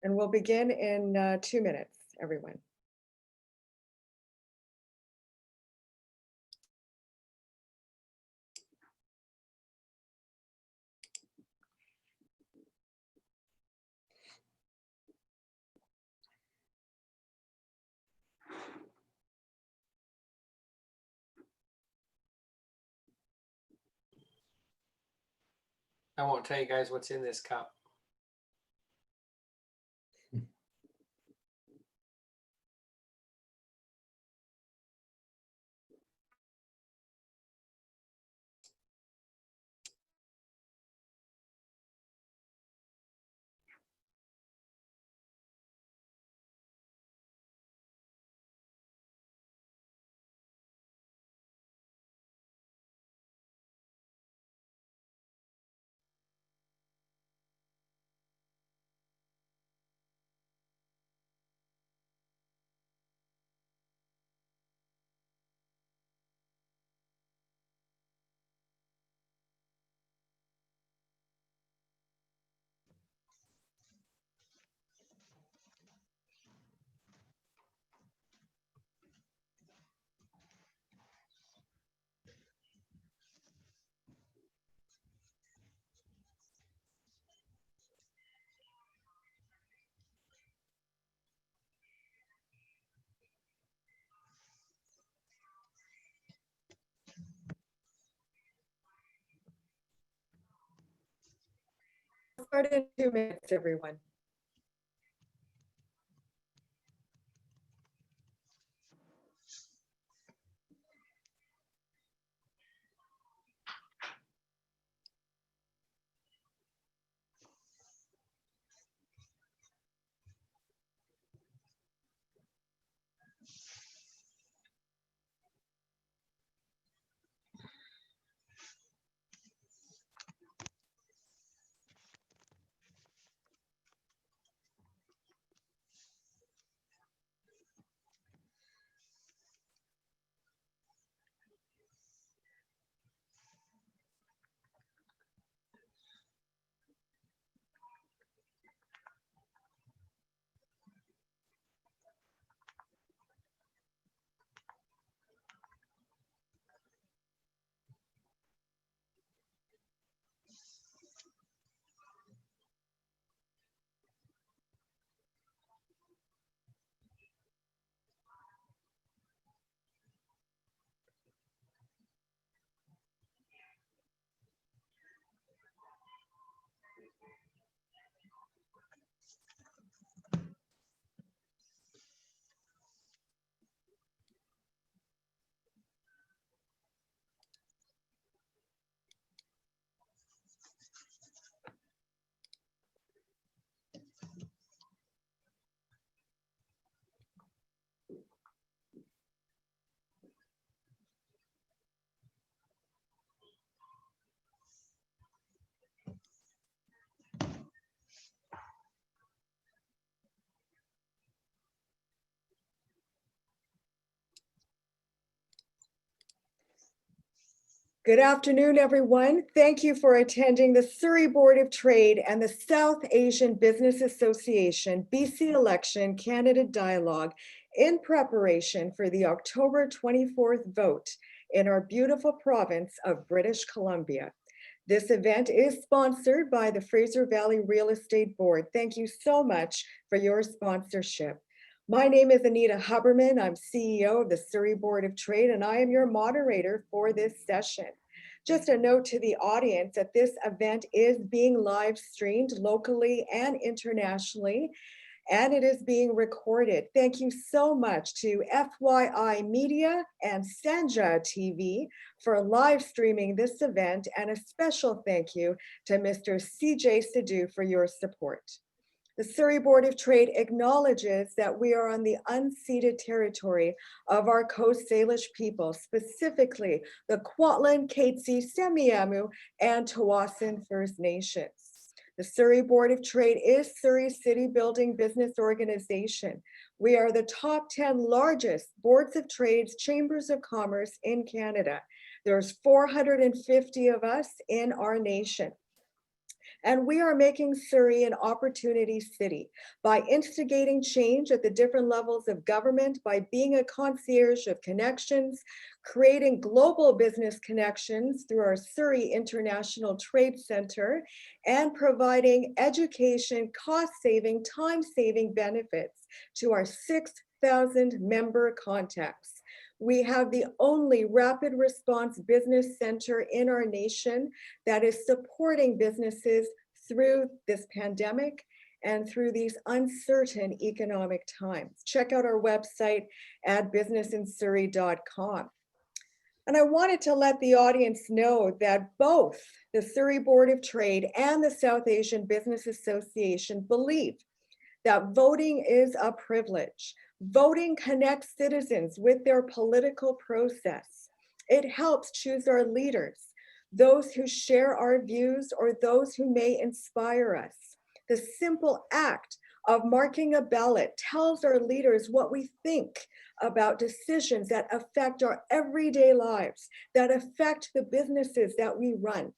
And we'll begin in 2 minutes, everyone. I won't tell you guys what's in this cup. Start in 2 minutes, everyone. Good afternoon, everyone. Thank you for attending the Surrey Board of Trade and the South Asian Business Association BC Election Candidate Dialogue in preparation for the October 24th vote in our beautiful province of British Columbia. This event is sponsored by the Fraser Valley Real Estate Board. Thank you so much for your sponsorship. My name is Anita Aberman. I'm CEO of the Surrey Board of Trade, and I am your moderator for this session. Just a note to the audience that this event is being live streamed locally and internationally, and it is being recorded. Thank you so much to FYI Media and Sanja TV for live streaming this event, and a special thank you to Mr. CJ Sidhu for your support. The Surrey Board of Trade acknowledges that we are on the unceded territory of our Coast Salish people, specifically the Kwantlen, Katzie, Semiahmoo, and Tawasin First Nations. The Surrey Board of Trade is Surrey's city building business organization. We are the top 10 largest boards of trades, chambers of commerce in Canada. There's 450 of us in our nation. And we are making Surrey an opportunity city by instigating change at the different levels of government, by being a concierge of connections, creating global business connections through our Surrey International Trade Center, and providing education, cost-saving, time-saving benefits to our 6,000 member contacts. We have the only rapid response business center in our nation that is supporting businesses through this pandemic and through these uncertain economic times. Check out our website at businessinsurrey.com. And I wanted to let the audience know that both the Surrey Board of Trade and the South Asian Business Association believe that voting is a privilege. Voting connects citizens with their political process. It helps choose our leaders, those who share our views or those who may inspire us. The simple act of marking a ballot tells our leaders what we think about decisions that affect our everyday lives, that affect the businesses that we run.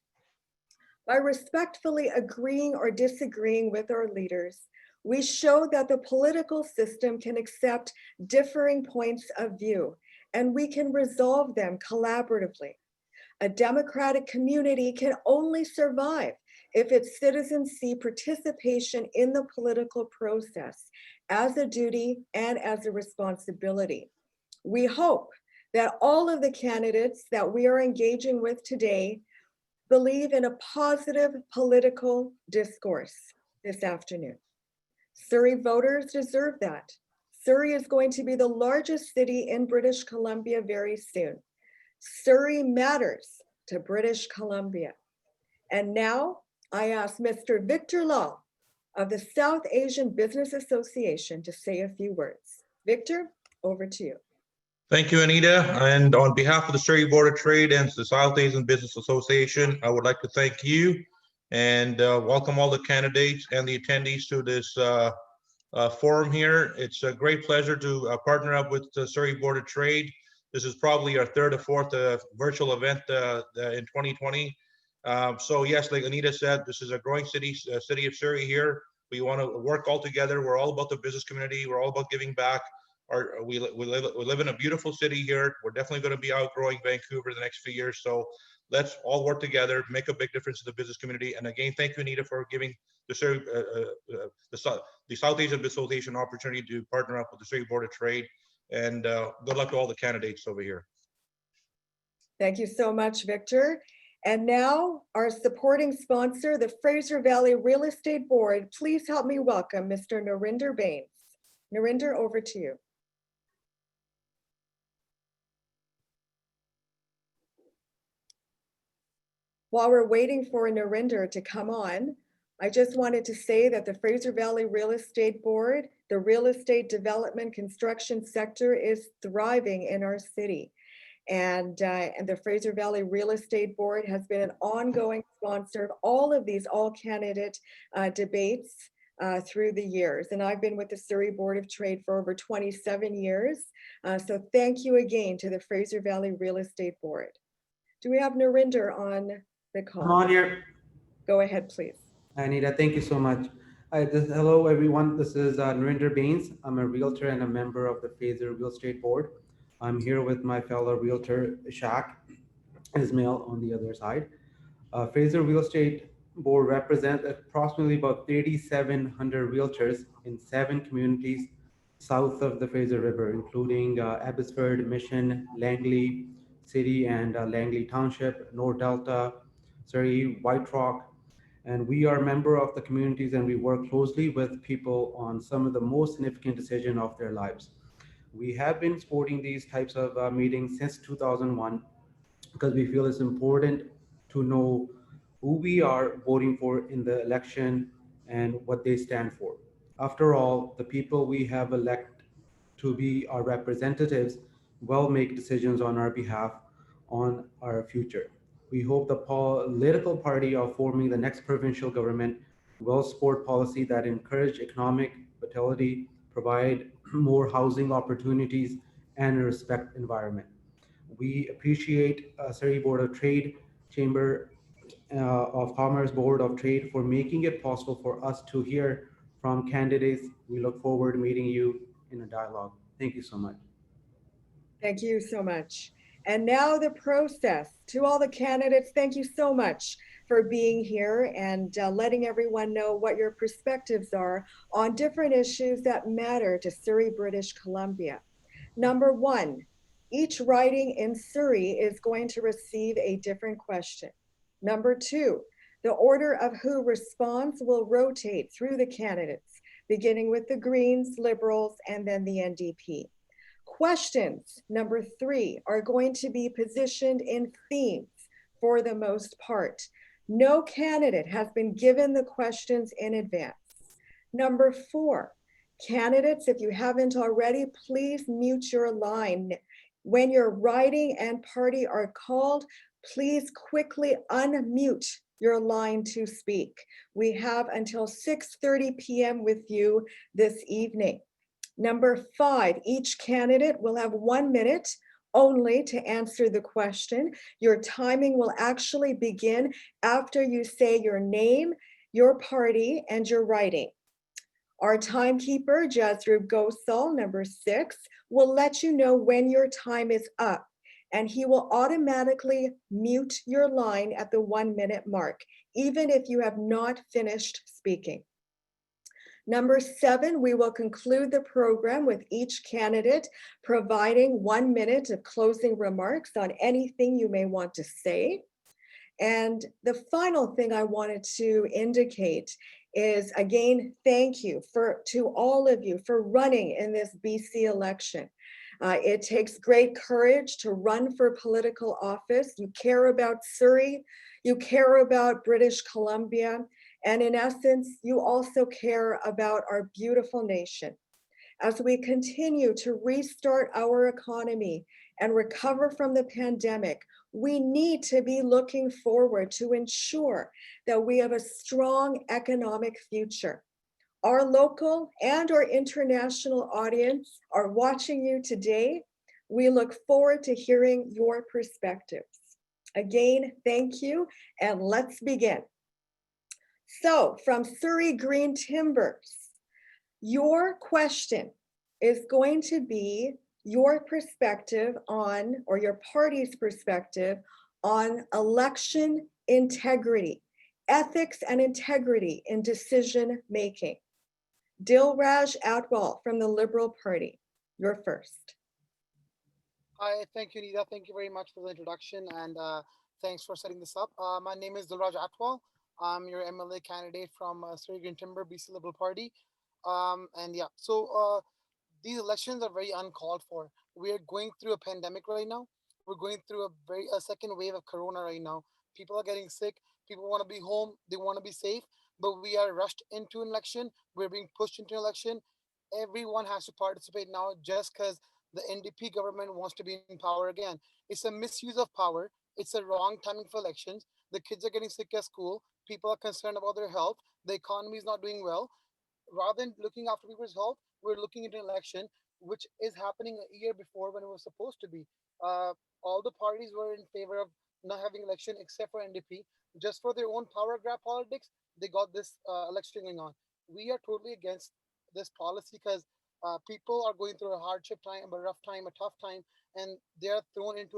By respectfully agreeing or disagreeing with our leaders, we show that the political system can accept differing points of view, and we can resolve them collaboratively. A democratic community can only survive if its citizens see participation in the political process as a duty and as a responsibility. We hope that all of the candidates that we are engaging with today believe in a positive political discourse this afternoon. Surrey voters deserve that. Surrey is going to be the largest city in British Columbia very soon. Surrey matters to British Columbia. And now I ask Mr. Victor Lall of the South Asian Business Association to say a few words. Victor, over to you. Thank you, Anita. And on behalf of the Surrey Board of Trade and the South Asian Business Association, I would like to thank you and welcome all the candidates and the attendees to this forum here. It's a great pleasure to partner up with the Surrey Board of Trade. This is probably our third or fourth virtual event in 2020. So yes, like Anita said, this is a growing city of Surrey here. We want to work all together. We're all about the business community. We're all about giving back. We live in a beautiful city here. We're definitely going to be outgrowing Vancouver in the next few years. So let's all work together, make a big difference in the business community. And again, thank you, Anita, for giving the South Asian Business Association opportunity to partner up with the Surrey Board of Trade. And good luck to all the candidates over here. Thank you so much, Victor. And now our supporting sponsor, the Fraser Valley Real Estate Board. Please help me welcome Mr. Narinder Bains. Narinder, over to you. While we're waiting for Narinder to come on, I just wanted to say that the Fraser Valley Real Estate Board, the real estate development construction sector is thriving in our city. And the Fraser Valley Real Estate Board has been an ongoing sponsor of all of these all-candidate debates through the years. And I've been with the Surrey Board of Trade for over 27 years. So thank you again to the Fraser Valley Real Estate Board. Do we have Narinder on the call? I'm on here. Go ahead, please. Anita, thank you so much. Hello, everyone. This is Narinder Bains. I'm a realtor and a member of the Fraser Real Estate Board. I'm here with my fellow realtor, Shak Ismail, on the other side. Fraser Real Estate Board represents approximately about 3,700 realtors in 7 communities south of the Fraser River, including Abbotsford, Mission, Langley City and Langley Township, North Delta, Surrey, White Rock. And we are a member of the communities and we work closely with people on some of the most significant decisions of their lives. We have been supporting these types of meetings since 2001 because we feel it's important to know who we are voting for in the election and what they stand for. After all, the people we have elected to be our representatives will make decisions on our behalf on our future. We hope the political party of forming the next provincial government will support policy that encourage economic vitality, provide more housing opportunities, and respect environment. We appreciate Surrey Board of Trade Chamber of Commerce Board of Trade for making it possible for us to hear from candidates. We look forward to meeting you in a dialogue. Thank you so much. Thank you so much. And now the process. To all the candidates, thank you so much for being here and letting everyone know what your perspectives are on different issues that matter to Surrey, British Columbia. Number one, each riding in Surrey is going to receive a different question. Number two, the order of who responds will rotate through the candidates, beginning with the Greens, Liberals, and then the NDP. Questions, number three, are going to be positioned in themes for the most part. No candidate has been given the questions in advance. Number four, candidates, if you haven't already, please mute your line. When your riding and party are called, please quickly unmute your line to speak. We have until 6:30 p.m. with you this evening. Number five, each candidate will have 1 minute only to answer the question. Your timing will actually begin after you say your name, your party, and your riding. Our timekeeper, Jasroop Gosal, number 6, will let you know when your time is up, and he will automatically mute your line at the 1 minute mark, even if you have not finished speaking. Number 7, we will conclude the program with each candidate providing 1 minute of closing remarks on anything you may want to say. And the final thing I wanted to indicate is, again, thank you to all of you for running in this BC election. It takes great courage to run for political office. You care about Surrey, you care about British Columbia, and in essence, you also care about our beautiful nation. As we continue to restart our economy and recover from the pandemic, we need to be looking forward to ensure that we have a strong economic future. Our local and our international audience are watching you today. We look forward to hearing your perspectives. Again, thank you, and let's begin. So, from Surrey Green Timbers, your question is going to be your perspective on, or your party's perspective on election integrity, ethics and integrity in decision making. Dilraj Atwal from the Liberal Party, you're first. Hi, thank you, Anita. Thank you very much for the introduction, and thanks for setting this up. My name is Dilraj Atwal. I'm your MLA candidate from Surrey Green Timber, BC Liberal Party. These elections are very uncalled for. We are going through a pandemic right now. We're going through a second wave of corona right now. People are getting sick. People want to be home. They want to be safe. But we are rushed into an election. We're being pushed into an election. Everyone has to participate now just because the NDP government wants to be in power again. It's a misuse of power. It's a wrong timing for elections. The kids are getting sick at school. People are concerned about their health. The economy is not doing well. Rather than looking after people's health, we're looking into an election, which is happening a year before when it was supposed to be. All the parties were in favor of not having election except for NDP. Just for their own power grab politics, they got this election going on. We are totally against this policy because people are going through a hardship time, a rough time, a tough time, and they are thrown into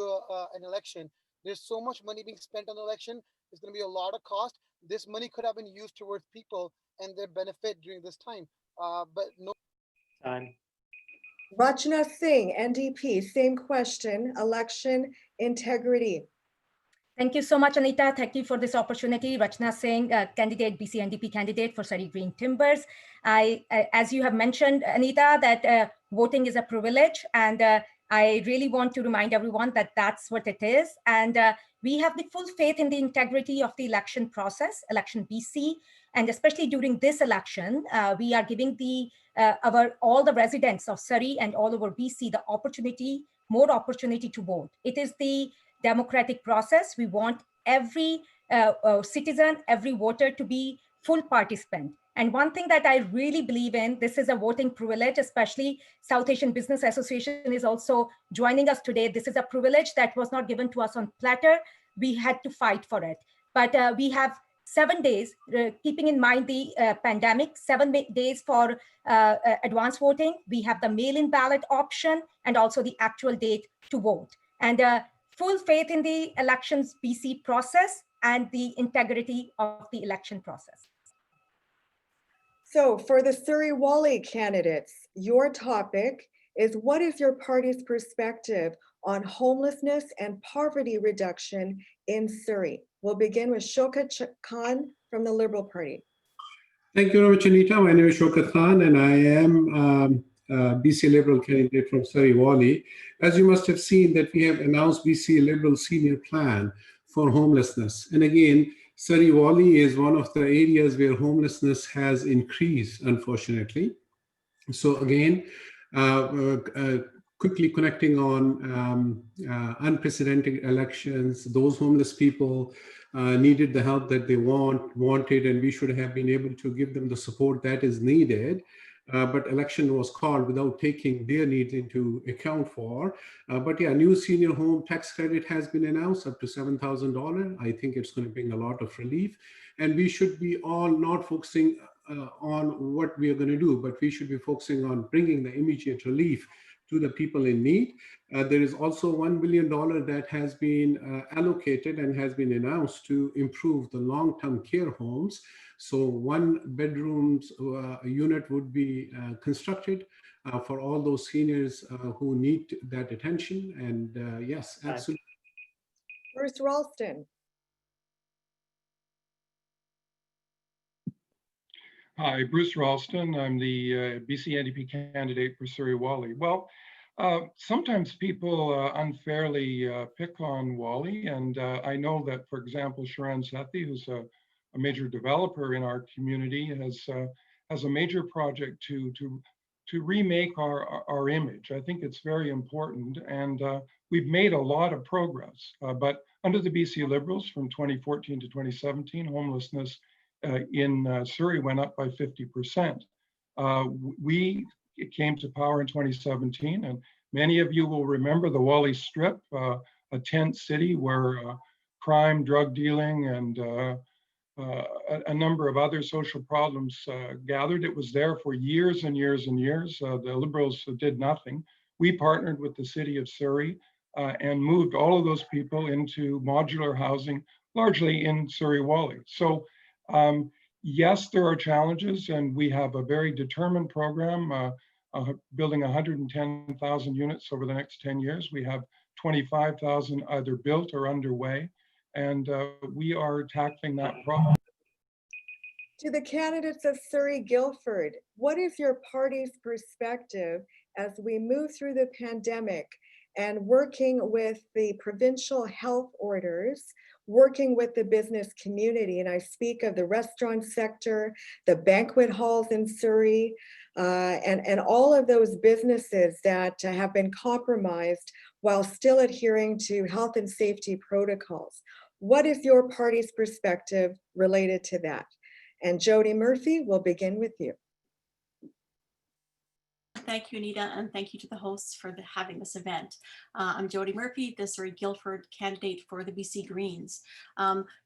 an election. There's so much money being spent on the election. It's going to be a lot of cost. This money could have been used towards people and their benefit during this time. But no. Time. Rachna Singh, NDP, same question, election integrity. Thank you so much, Anita. Thank you for this opportunity. Rachna Singh, candidate, BC NDP candidate for Surrey Green Timbers. As you have mentioned, Anita, that voting is a privilege, and I really want to remind everyone that that's what it is. And we have the full faith in the integrity of the election process, election BC, and especially during this election, we are giving all the residents of Surrey and all over BC the opportunity, more opportunity to vote. It is the democratic process. We want every citizen, every voter to be full participant. And one thing that I really believe in, this is a voting privilege, especially South Asian Business Association is also joining us today. This is a privilege that was not given to us on platter. We had to fight for it. But we have 7 days, keeping in mind the pandemic, 7 days for advance voting. We have the mail-in ballot option and also the actual date to vote. And full faith in the elections BC process and the integrity of the election process. So for the Surrey-Wally candidates, your topic is, what is your party's perspective on homelessness and poverty reduction in Surrey? We'll begin with Shaukat Khan from the Liberal Party. Thank you very much, Anita. My name is Shaukat Khan, and I am BC Liberal candidate from Surrey-Wally. As you must have seen, that we have announced BC Liberal Senior Plan for homelessness. And again, Surrey-Wally is one of the areas where homelessness has increased, unfortunately. So again, quickly connecting on unprecedented elections, those homeless people needed the help that they wanted, and we should have been able to give them the support that is needed. But election was called without taking their needs into account for. But yeah, new senior home tax credit has been announced up to $7,000. I think it's going to bring a lot of relief. And we should be all not focusing on what we are going to do, but we should be focusing on bringing the immediate relief to the people in need. There is also $1 billion that has been allocated and has been announced to improve the long-term care homes. So 1 bedroom unit would be constructed for all those seniors who need that attention. And yes, absolutely. Bruce Ralston. Hi, Bruce Ralston. I'm the BC NDP candidate for Surrey-Wally. Well, sometimes people unfairly pick on Wally, and I know that, for example, Sharan Sethi, who's a major developer in our community, has a major project to remake our image. I think it's very important, and we've made a lot of progress. But under the BC Liberals from 2014 to 2017, homelessness in Surrey went up by 50%. We came to power in 2017, and many of you will remember the Wally Strip, a tent city where crime, drug dealing, and a number of other social problems gathered. It was there for years and years and years. The Liberals did nothing. We partnered with the city of Surrey and moved all of those people into modular housing, largely in Surrey-Wally. So yes, there are challenges, and we have a very determined program building 110,000 units over the next 10 years. We have 25,000 either built or underway, and we are tackling that problem. To the candidates of Surrey-Guildford, what is your party's perspective as we move through the pandemic and working with the provincial health orders, working with the business community? And I speak of the restaurant sector, the banquet halls in Surrey, and all of those businesses that have been compromised while still adhering to health and safety protocols. What is your party's perspective related to that? And Jodi Murphy, we'll begin with you. Thank you, Anita, and thank you to the hosts for having this event. I'm Jodi Murphy, the Surrey-Guildford candidate for the BC Greens.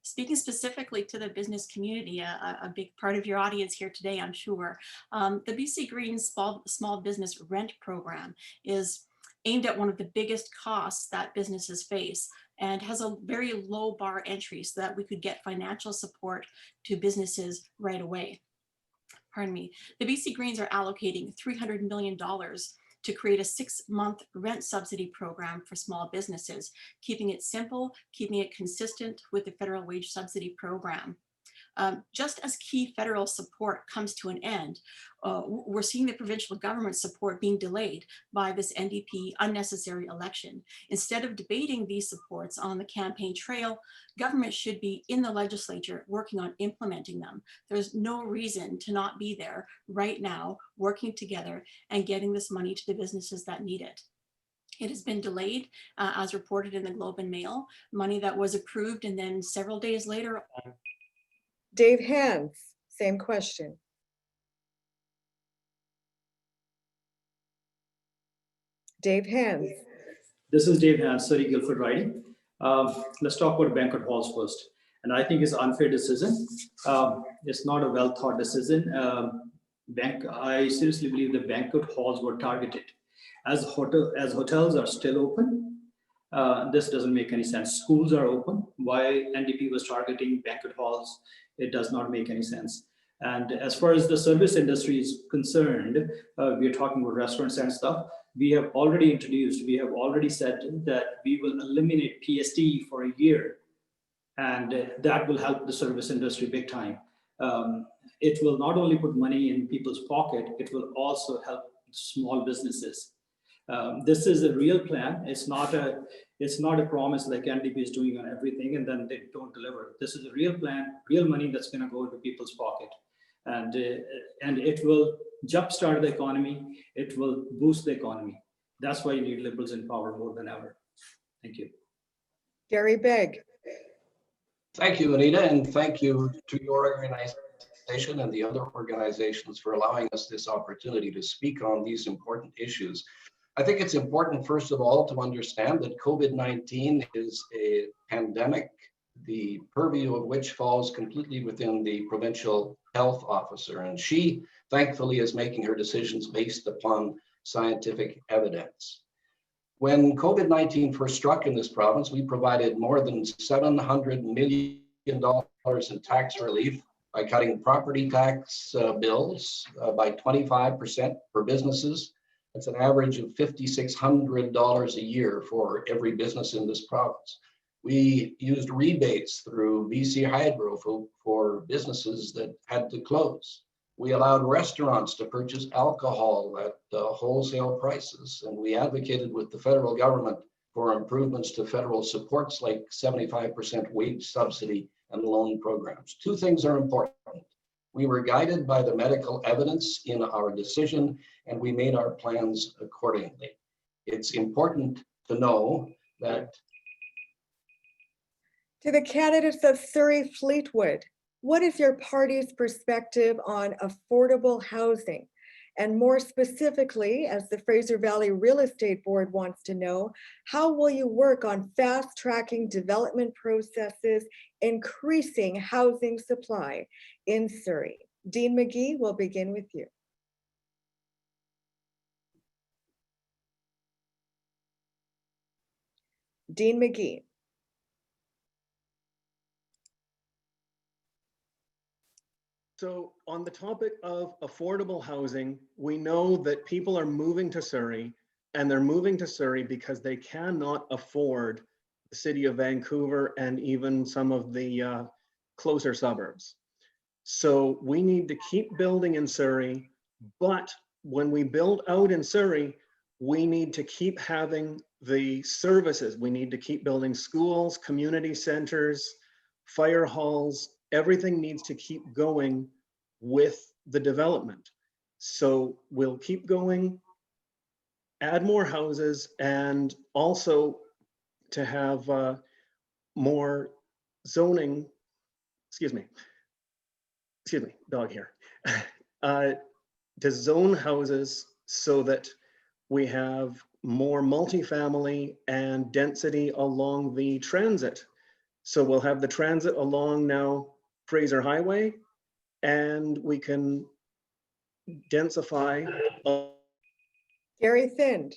Speaking specifically to the business community, a big part of your audience here today, I'm sure. The BC Greens small business rent program is aimed at one of the biggest costs that businesses face and has a very low bar entry so that we could get financial support to businesses right away. Pardon me. The BC Greens are allocating $300 million to create a 6-month rent subsidy program for small businesses, keeping it simple, keeping it consistent with the federal wage subsidy program. Just as key federal support comes to an end, we're seeing the provincial government support being delayed by this NDP unnecessary election. Instead of debating these supports on the campaign trail, government should be in the legislature working on implementing them. There's no reason to not be there right now, working together and getting this money to the businesses that need it. It has been delayed, as reported in the Globe and Mail, money that was approved and then several days later. Dave Hands, same question. Dave Hands. This is Dave Hands, Surrey Guildford riding. Let's talk about banquet halls first. And I think it's an unfair decision. It's not a well thought decision. I seriously believe the banquet halls were targeted. As hotels are still open, this doesn't make any sense. Schools are open. Why NDP was targeting banquet halls, it does not make any sense. And as far as the service industry is concerned, we are talking about restaurants and stuff. We have already said that we will eliminate PST for a year, and that will help the service industry big time. It will not only put money in people's pocket, it will also help small businesses. This is a real plan. It's not a promise like NDP is doing on everything and then they don't deliver. This is a real plan, real money that's going to go into people's pocket, and it will jumpstart the economy. It will boost the economy. That's why you need liberals in power more than ever. Thank you. Garry Begg. Thank you, Anita, and thank you to your organization and the other organizations for allowing us this opportunity to speak on these important issues. I think it's important, first of all, to understand that COVID-19 is a pandemic, the purview of which falls completely within the provincial health officer. And she, thankfully, is making her decisions based upon scientific evidence. When COVID-19 first struck in this province, we provided more than $700 million in tax relief by cutting property tax bills by 25% for businesses. That's an average of $5,600 a year for every business in this province. We used rebates through BC Hydro for businesses that had to close. We allowed restaurants to purchase alcohol at wholesale prices, and we advocated with the federal government for improvements to federal supports like 75% wage subsidy and loan programs. Two things are important. We were guided by the medical evidence in our decision, and we made our plans accordingly. It's important to know that. To the candidates of Surrey Fleetwood, what is your party's perspective on affordable housing? And more specifically, as the Fraser Valley Real Estate Board wants to know, how will you work on fast-tracking development processes, increasing housing supply in Surrey? Dean McGee, we'll begin with you. Dean McGee. So on the topic of affordable housing, we know that people are moving to Surrey, and they're moving to Surrey because they cannot afford the city of Vancouver and even some of the closer suburbs. So we need to keep building in Surrey, but when we build out in Surrey, we need to keep having the services. We need to keep building schools, community centers, fire halls. Everything needs to keep going with the development. So we'll keep going, add more houses, and also to have more zoning, excuse me, dog here, to zone houses so that we have more multifamily and density along the transit. So we'll have the transit along now Fraser Highway, and we can densify. Garry Thind.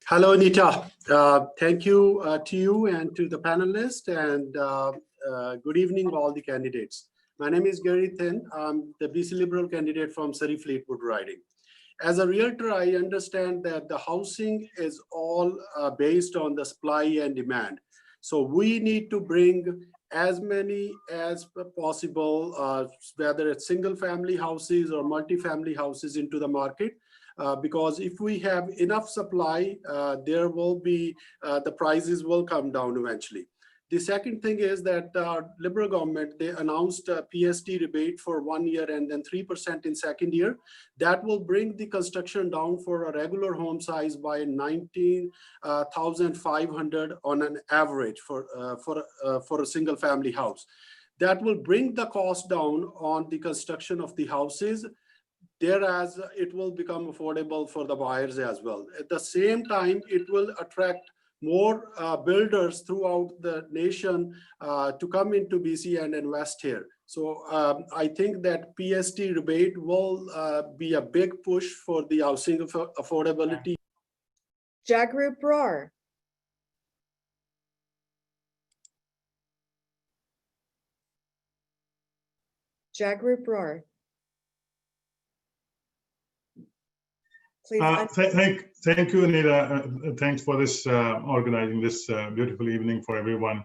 Hello, Anita. Thank you to you and to the panelists, and good evening, all the candidates. My name is Garry Thind. I'm the BC Liberal candidate from Surrey Fleetwood riding. As a realtor, I understand that the housing is all based on the supply and demand. So we need to bring as many as possible, whether it's single family houses or multi-family houses into the market. Because if we have enough supply, there will be, the prices will come down eventually. The second thing is that Liberal government, they announced a PST rebate for 1 year and then 3% in second year. That will bring the construction down for a regular home size by 19,500 on an average for a single family house. That will bring the cost down on the construction of the houses, whereas it will become affordable for the buyers as well. At the same time, it will attract more builders throughout the nation to come into BC and invest here. So I think that PST rebate will be a big push for the housing affordability. Jagrup Brar. Jagrup Brar. Please. Thank you, Anita. Thanks for this organizing this beautiful evening for everyone.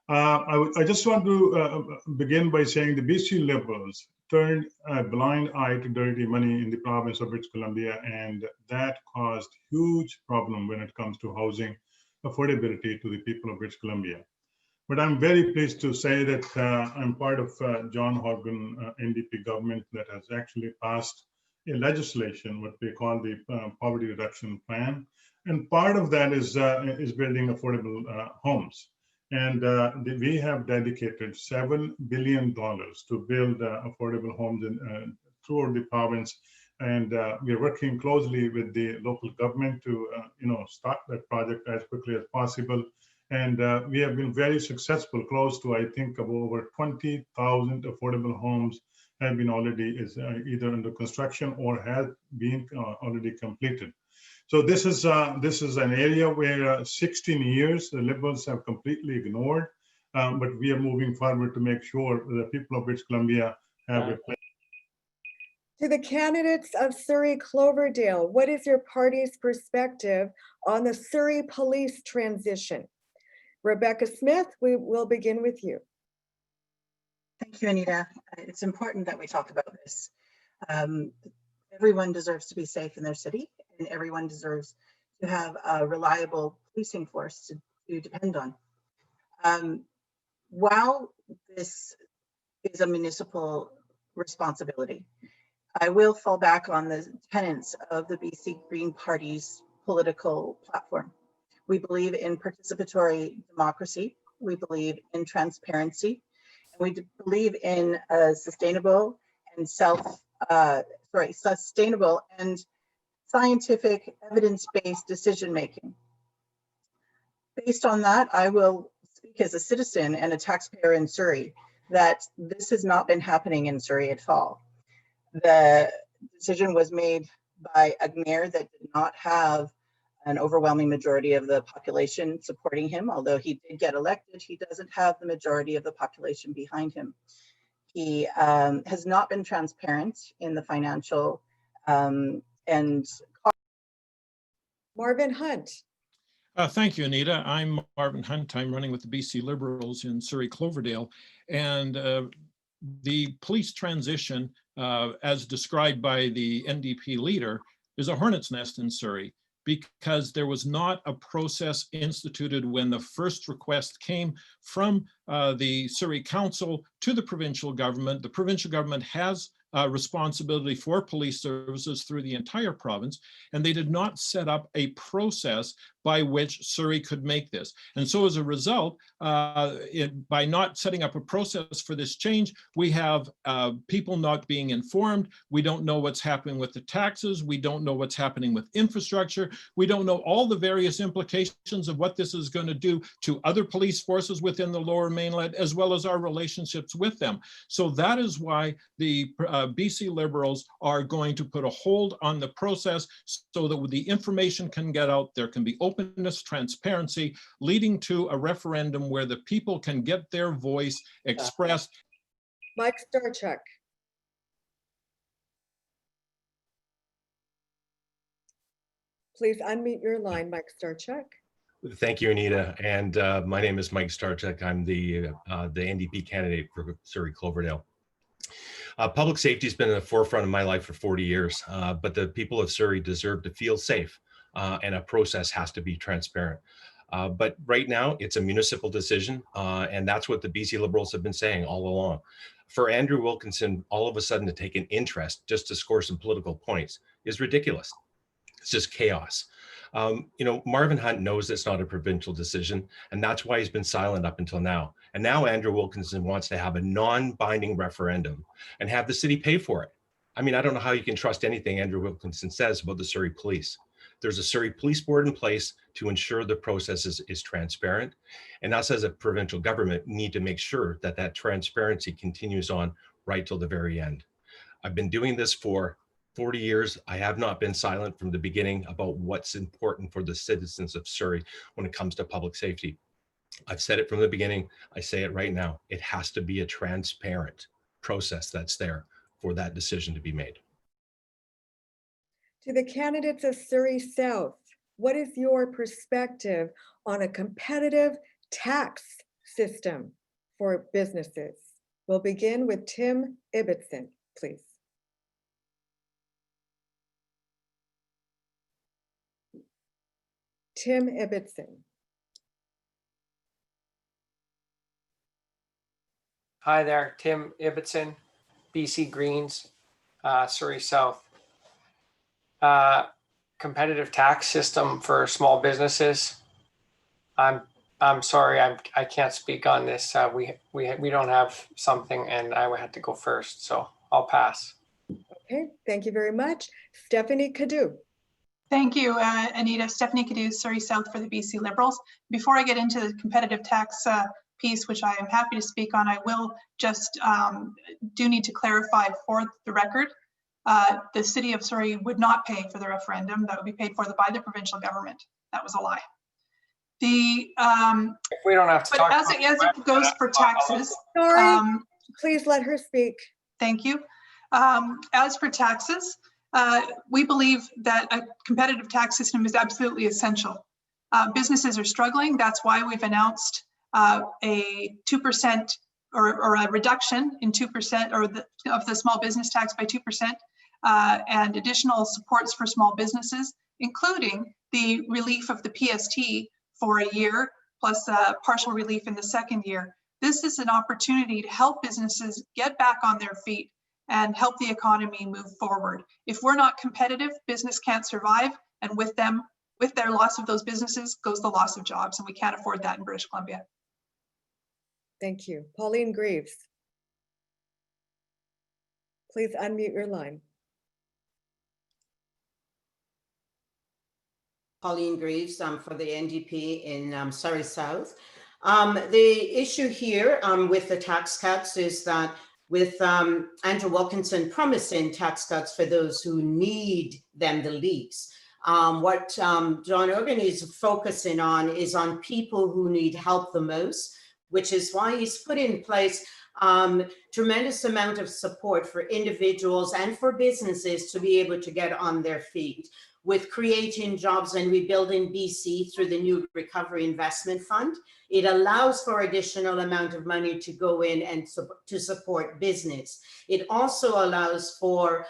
I just want to begin by saying the BC Liberals turned a blind eye to dirty money in the province of British Columbia, and that caused huge problem when it comes to housing affordability to the people of British Columbia. But I'm very pleased to say that I'm part of John Horgan NDP government that has actually passed a legislation, what we call the Poverty Reduction Plan. And part of that is building affordable homes. And we have dedicated $7 billion to build affordable homes throughout the province. And we're working closely with the local government to start that project as quickly as possible. And we have been very successful, close to, I think, of over 20,000 affordable homes have been already either under construction or have been already completed. So this is an area where 16 years the Liberals have completely ignored, but we are moving forward to make sure the people of British Columbia have a place. To the candidates of Surrey Cloverdale, what is your party's perspective on the Surrey police transition? Rebecca Smith, we will begin with you. Thank you, Anita. It's important that we talk about this. Everyone deserves to be safe in their city, and everyone deserves to have a reliable policing force to depend on. While this is a municipal responsibility, I will fall back on the tenets of the BC Green Party's political platform. We believe in participatory democracy. We believe in transparency. And we believe in sustainable and sustainable and scientific evidence-based decision-making. Based on that, I will speak as a citizen and a taxpayer in Surrey that this has not been happening in Surrey at all. The decision was made by a mayor that did not have an overwhelming majority of the population supporting him. Although he did get elected, he doesn't have the majority of the population behind him. He has not been transparent in the financial and Marvin Hunt. Thank you, Anita. I'm Marvin Hunt. I'm running with the BC Liberals in Surrey Cloverdale. And the police transition, as described by the NDP leader, is a hornet's nest in Surrey, because there was not a process instituted when the first request came from the Surrey Council to the provincial government. The provincial government has responsibility for police services through the entire province, and they did not set up a process by which Surrey could make this. And so as a result, by not setting up a process for this change, we have people not being informed. We don't know what's happening with the taxes. We don't know what's happening with infrastructure. We don't know all the various implications of what this is going to do to other police forces within the Lower Mainland, as well as our relationships with them. So that is why the BC Liberals are going to put a hold on the process so that the information can get out. There can be openness, transparency, leading to a referendum where the people can get their voice expressed. Mike Starchuk. Please unmute your line, Mike Starchuk. Thank you, Anita. And my name is Mike Starchuk. I'm the NDP candidate for Surrey Cloverdale. Public safety has been in the forefront of my life for 40 years, but the people of Surrey deserve to feel safe, and a process has to be transparent. But right now, it's a municipal decision, and that's what the BC Liberals have been saying all along. For Andrew Wilkinson, all of a sudden to take an interest just to score some political points is ridiculous. It's just chaos. Marvin Hunt knows it's not a provincial decision, and that's why he's been silent up until now. And now Andrew Wilkinson wants to have a non-binding referendum and have the city pay for it. I mean, I don't know how you can trust anything Andrew Wilkinson says about the Surrey police. There's a Surrey Police Board in place to ensure the process is transparent. And us as a provincial government need to make sure that that transparency continues on right till the very end. I've been doing this for 40 years. I have not been silent from the beginning about what's important for the citizens of Surrey when it comes to public safety. I've said it from the beginning. I say it right now. It has to be a transparent process that's there for that decision to be made. To the candidates of Surrey South, what is your perspective on a competitive tax system for businesses? We'll begin with Tim Ibbotson, please. Tim Ibbotson. Hi there, Tim Ibbotson, BC Greens, Surrey South. Competitive tax system for small businesses. I'm sorry, I can't speak on this. We don't have something, and I had to go first, so I'll pass. Okay, thank you very much. Stephanie Cadieux. Thank you, Anita. Stephanie Cadieux, Surrey South for the BC Liberals. Before I get into the competitive tax piece, which I am happy to speak on, I will just do need to clarify for the record. The city of Surrey would not pay for the referendum. That would be paid for by the provincial government. That was a lie. We don't have to talk as it goes for taxes. Sorry, please let her speak. Thank you. As for taxes, we believe that a competitive tax system is absolutely essential. Businesses are struggling. That's why we've announced a 2% or a reduction in 2% of the small business tax by 2%, and additional supports for small businesses, including the relief of the PST for a year, plus partial relief in the second year. This is an opportunity to help businesses get back on their feet and help the economy move forward. If we're not competitive, business can't survive, and with their loss of those businesses goes the loss of jobs, and we can't afford that in British Columbia. Thank you. Pauline Greaves. Please unmute your line. Pauline Greaves for the NDP in Surrey South. The issue here with the tax cuts is that with Andrew Wilkinson promising tax cuts for those who need them the least, what John Organ is focusing on is on people who need help the most, which is why he's put in place tremendous amount of support for individuals and for businesses to be able to get on their feet, with creating jobs and rebuilding BC through the new Recovery Investment Fund. It allows for additional amount of money to go in and to support business. It also allows for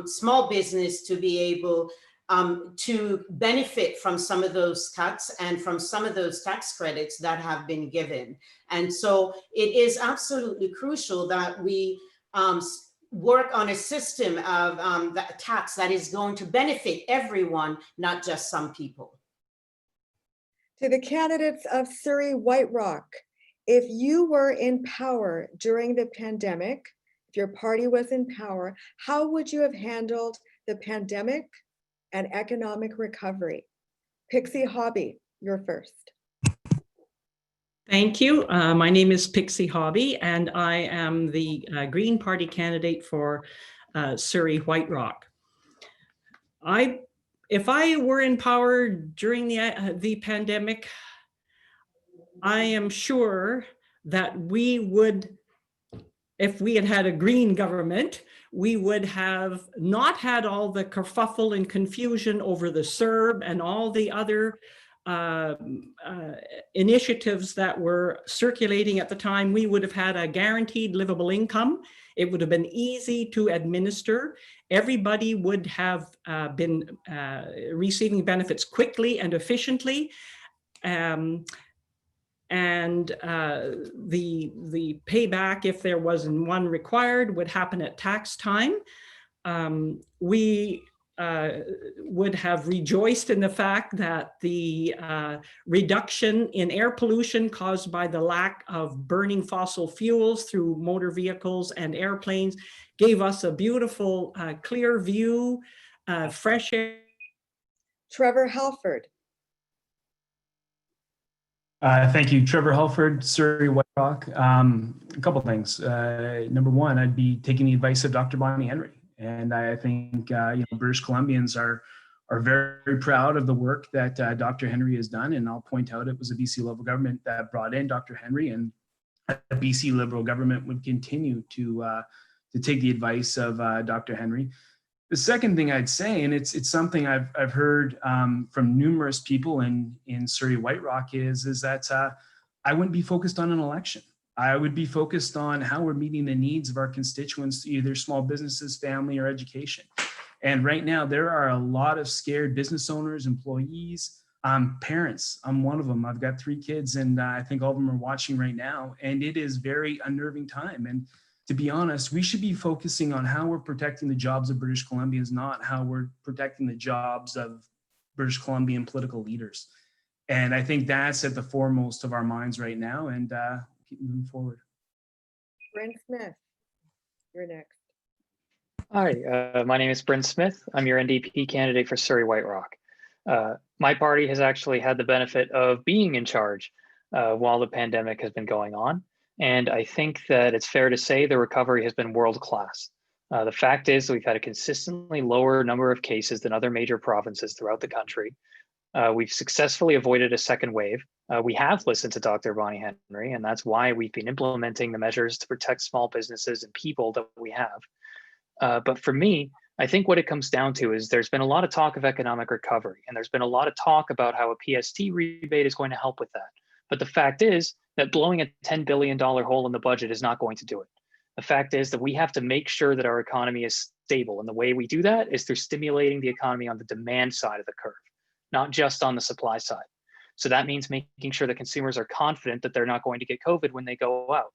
small business to be able to benefit from some of those cuts and from some of those tax credits that have been given. And so it is absolutely crucial that we work on a system of tax that is going to benefit everyone, not just some people. To the candidates of Surrey White Rock, if you were in power during the pandemic, if your party was in power, how would you have handled the pandemic and economic recovery? Pixie Hobby, you're first. Thank you. My name is Pixie Hobby, and I am the Green Party candidate for Surrey White Rock. If I were in power during the pandemic, I am sure that we would, if we had had a green government, we would have not had all the kerfuffle and confusion over the CERB and all the other initiatives that were circulating at the time. We would have had a guaranteed livable income. It would have been easy to administer. Everybody would have been receiving benefits quickly and efficiently. And the payback, if there wasn't one required, would happen at tax time. We would have rejoiced in the fact that the reduction in air pollution caused by the lack of burning fossil fuels through motor vehicles and airplanes gave us a beautiful, clear view, fresh air. Trevor Halford. Thank you, Trevor Halford, Surrey, White Rock. A couple things. Number one, I'd be taking the advice of Dr. Bonnie Henry, and I think British Columbians are very proud of the work that Dr. Henry has done. And I'll point out it was a BC Liberal government that brought in Dr. Henry, and a BC Liberal government would continue to take the advice of Dr. Henry. The second thing I'd say, and it's something I've heard from numerous people in Surrey White Rock, is that I wouldn't be focused on an election. I would be focused on how we're meeting the needs of our constituents, either small businesses, family, or education. And right now, there are a lot of scared business owners, employees, parents. I'm one of them. I've got 3 kids, and I think all of them are watching right now. And it is very unnerving time. And to be honest, we should be focusing on how we're protecting the jobs of British Columbians, not how we're protecting the jobs of British Columbian political leaders. And I think that's at the foremost of our minds right now, and keep moving forward. Bryn Smith, you're next. Hi, my name is Bryn Smith. I'm your NDP candidate for Surrey White Rock. My party has actually had the benefit of being in charge while the pandemic has been going on. And I think that it's fair to say the recovery has been world-class. The fact is we've had a consistently lower number of cases than other major provinces throughout the country. We've successfully avoided a second wave. We have listened to Dr. Bonnie Henry, and that's why we've been implementing the measures to protect small businesses and people that we have. But for me, I think what it comes down to is there's been a lot of talk of economic recovery, and there's been a lot of talk about how a PST rebate is going to help with that. But the fact is that blowing a $10 billion hole in the budget is not going to do it. The fact is that we have to make sure that our economy is stable. And the way we do that is through stimulating the economy on the demand side of the curve, not just on the supply side. So that means making sure that consumers are confident that they're not going to get COVID when they go out.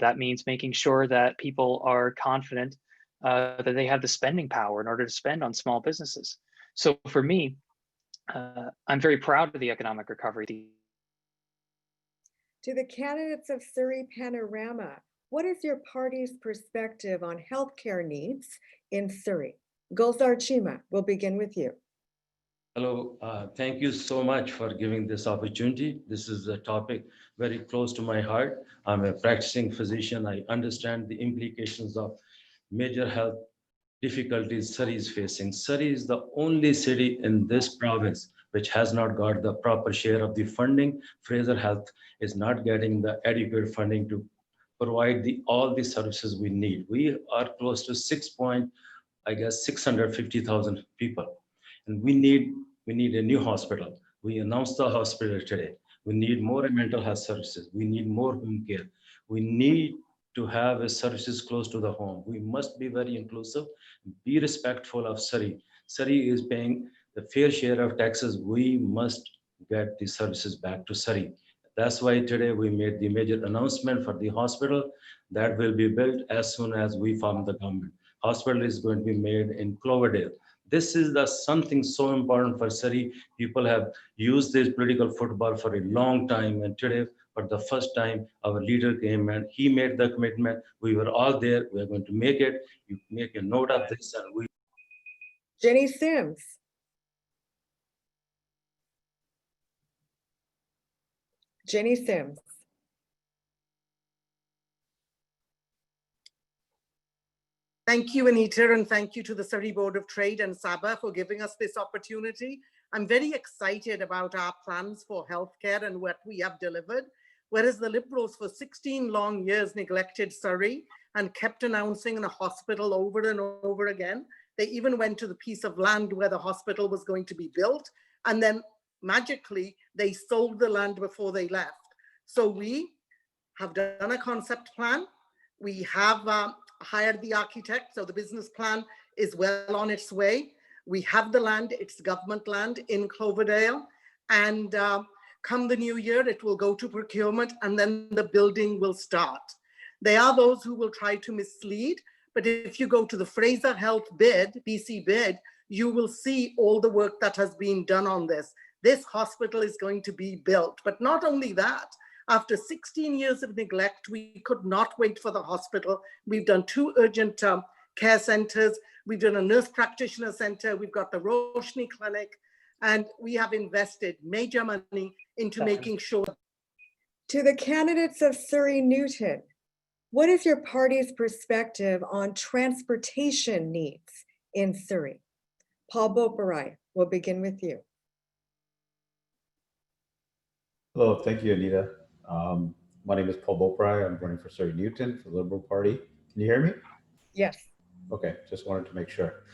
That means making sure that people are confident that they have the spending power in order to spend on small businesses. So for me, I'm very proud of the economic recovery. To the candidates of Surrey Panorama, what is your party's perspective on healthcare needs in Surrey? Gulzar Cheema, we'll begin with you. Hello, thank you so much for giving this opportunity. This is a topic very close to my heart. I'm a practicing physician. I understand the implications of major health difficulties Surrey is facing. Surrey is the only city in this province which has not got the proper share of the funding. Fraser Health is not getting the adequate funding to provide all the services we need. We are close to 650,000 people. And we need a new hospital. We announced the hospital today. We need more mental health services. We need more home care. We need to have services close to the home. We must be very inclusive, be respectful of Surrey. Surrey is paying the fair share of taxes. We must get the services back to Surrey. That's why today we made the major announcement for the hospital that will be built as soon as we form the government. Hospital is going to be made in Cloverdale. This is something so important for Surrey. People have used this political football for a long time, and today, for the first time, our leader came and he made the commitment. We were all there. We are going to make it. You make a note of this, and we. Jinny Sims. Jinny Sims. Thank you, Anita, and thank you to the Surrey Board of Trade and SABA for giving us this opportunity. I'm very excited about our plans for healthcare and what we have delivered. Whereas the Liberals for 16 long years neglected Surrey and kept announcing a hospital over and over again. They even went to the piece of land where the hospital was going to be built, and then magically they sold the land before they left. So we have done a concept plan. We have hired the architect, so the business plan is well on its way. We have the land, it's government land in Cloverdale, and come the new year, it will go to procurement and then the building will start. There are those who will try to mislead, but if you go to the Fraser Health bid, BC bid, you will see all the work that has been done on this. This hospital is going to be built, but not only that, after 16 years of neglect, we could not wait for the hospital. We've done 2 urgent care centers. We've done a nurse practitioner center. We've got the Roshni Clinic. And we have invested major money into making sure. To the candidates of Surrey Newton, what is your party's perspective on transportation needs in Surrey? Paul Boparai, we'll begin with you. Hello, thank you, Anita. My name is Paul Boparai. I'm running for Surrey Newton for the Liberal Party. Can you hear me? Yes. Okay, just wanted to make sure.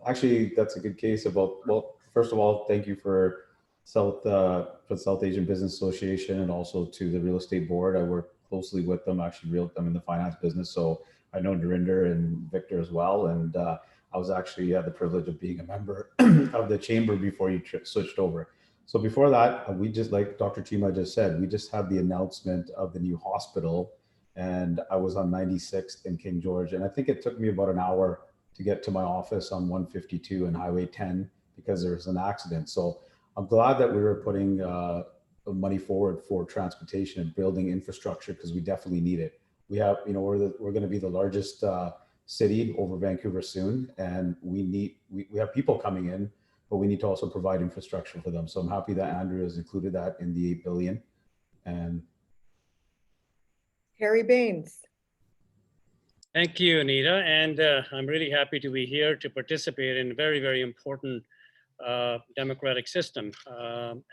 Actually, that's a good case about, well, first of all, thank you for South Asian Business Association and also to the real estate board. I work closely with them, actually I'm in the finance business, so I know Narinder and Victor as well. And I was actually had the privilege of being a member of the chamber before you switched over. So before that, we just, like Dr. Cheema just said, we just had the announcement of the new hospital, and I was on 96th in King George. And I think it took me about an hour to get to my office on 152 and Highway 10 because there was an accident. So I'm glad that we were putting money forward for transportation and building infrastructure because we definitely need it. We have, you know, we're going to be the largest city over Vancouver soon, and we have people coming in, but we need to also provide infrastructure for them. So I'm happy that Andrew has included that in the $8 billion. And Garry Begg. Thank you, Anita. And I'm really happy to be here to participate in a very, very important democratic system.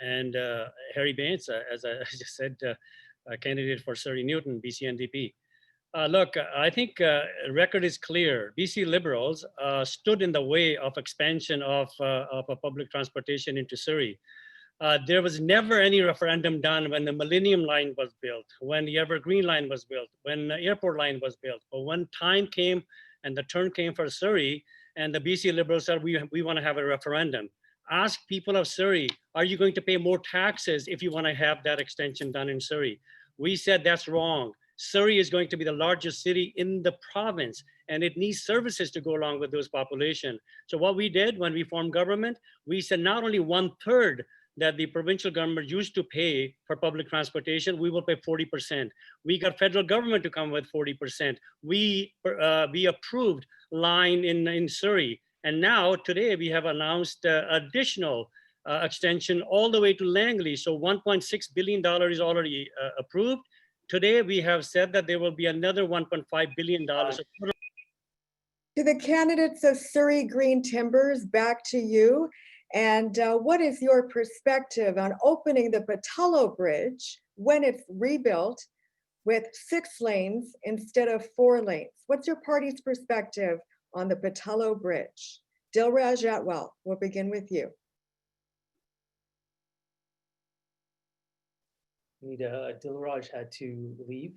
Garry Begg, as I just said, a candidate for Surrey Newton, BC NDP. Look, I think record is clear. BC Liberals stood in the way of expansion of a public transportation into Surrey. There was never any referendum done when the Millennium Line was built, when the Evergreen Line was built, when the Airport Line was built. But when time came and the turn came for Surrey, and the BC Liberals said, we want to have a referendum. Ask people of Surrey, are you going to pay more taxes if you want to have that extension done in Surrey? We said that's wrong. Surrey is going to be the largest city in the province, and it needs services to go along with those population. So what we did when we formed government, we said not only 1/3 that the provincial government used to pay for public transportation, we will pay 40%. We got federal government to come with 40%. We approved line in Surrey. And now today we have announced additional extension all the way to Langley. So $1.6 billion is already approved. Today we have said that there will be another $1.5 billion. To the candidates of Surrey Green Timbers, back to you. And what is your perspective on opening the Pattullo Bridge when it's rebuilt with 6 lanes instead of 4 lanes? What's your party's perspective on the Pattullo Bridge? Dilraj Atwal, we'll begin with you. Dilraj had to leave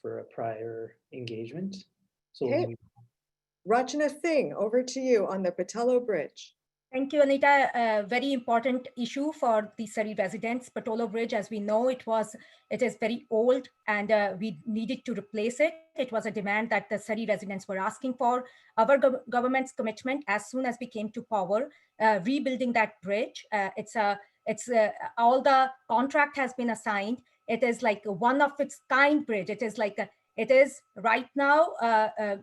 for a prior engagement. So okay. Rachna Singh, over to you on the Pattullo Bridge. Thank you, Anita. A very important issue for the Surrey residents. Pattullo Bridge, as we know, it is very old, and we needed to replace it. It was a demand that the Surrey residents were asking for. Our government's commitment, as soon as we came to power, rebuilding that bridge. All the contract has been assigned. It is like a one of its kind bridge. It is right now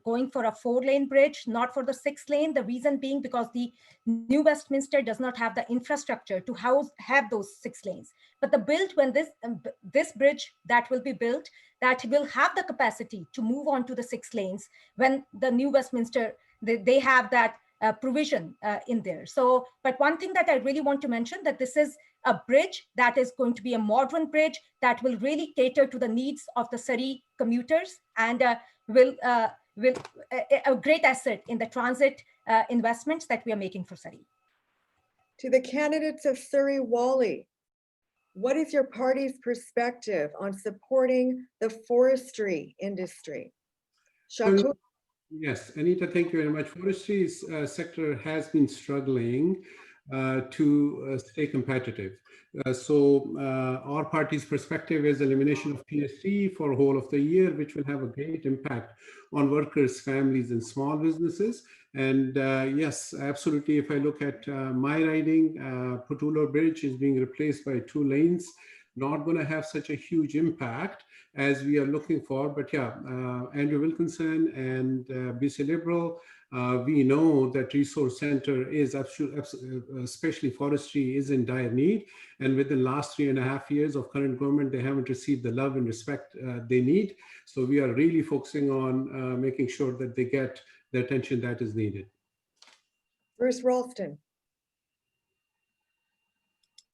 going for a 4-lane bridge, not for the 6-lane. The reason being because the New Westminster does not have the infrastructure to have those 6 lanes. But when this bridge that will be built, that will have the capacity to move on to the 6 lanes when the New Westminster, they have that provision in there. So, but one thing that I really want to mention, that this is a bridge that is going to be a modern bridge that will really cater to the needs of the Surrey commuters, and will a great asset in the transit investments that we are making for Surrey. To the candidates of Surrey Wally, what is your party's perspective on supporting the forestry industry? Shaukat. Yes, Anita, thank you very much. Forestry sector has been struggling to stay competitive. So our party's perspective is elimination of PST for whole of the year, which will have a great impact on workers, families, and small businesses. And yes, absolutely. If I look at my riding, Pattullo Bridge is being replaced by 2 lanes. Not going to have such a huge impact as we are looking for. But yeah, Andrew Wilkinson and BC Liberal We know that resource center is especially forestry is in dire need. And within the last 3.5 years of current government, they haven't received the love and respect they need. So we are really focusing on making sure that they get the attention that is needed. Bruce Ralston.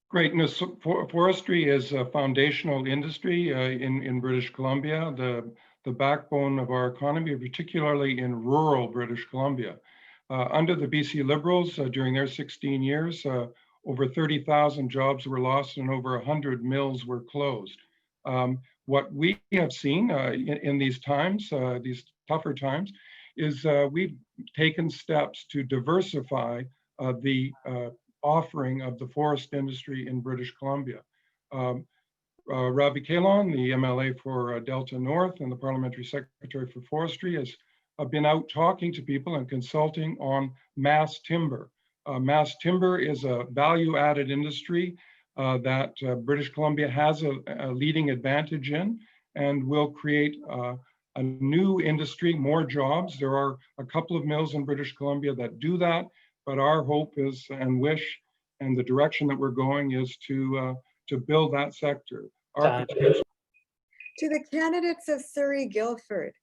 Great. No, so forestry is a foundational industry in British Columbia, the backbone of our economy, particularly in rural British Columbia. Under the BC Liberals, during their 16 years, over 30,000 jobs were lost and over 100 mills were closed. What we have seen in these times, these tougher times, is we've taken steps to diversify the offering of the forest industry in British Columbia. Ravi Kahlon, the MLA for Delta North and the Parliamentary Secretary for Forestry, has been out talking to people and consulting on mass timber. Mass timber is a value-added industry that British Columbia has a leading advantage in and will create a new industry, more jobs. There are a couple of mills in British Columbia that do that, but our hope is and wish and the direction that we're going is to build that sector. To the candidates of Surrey Guildford,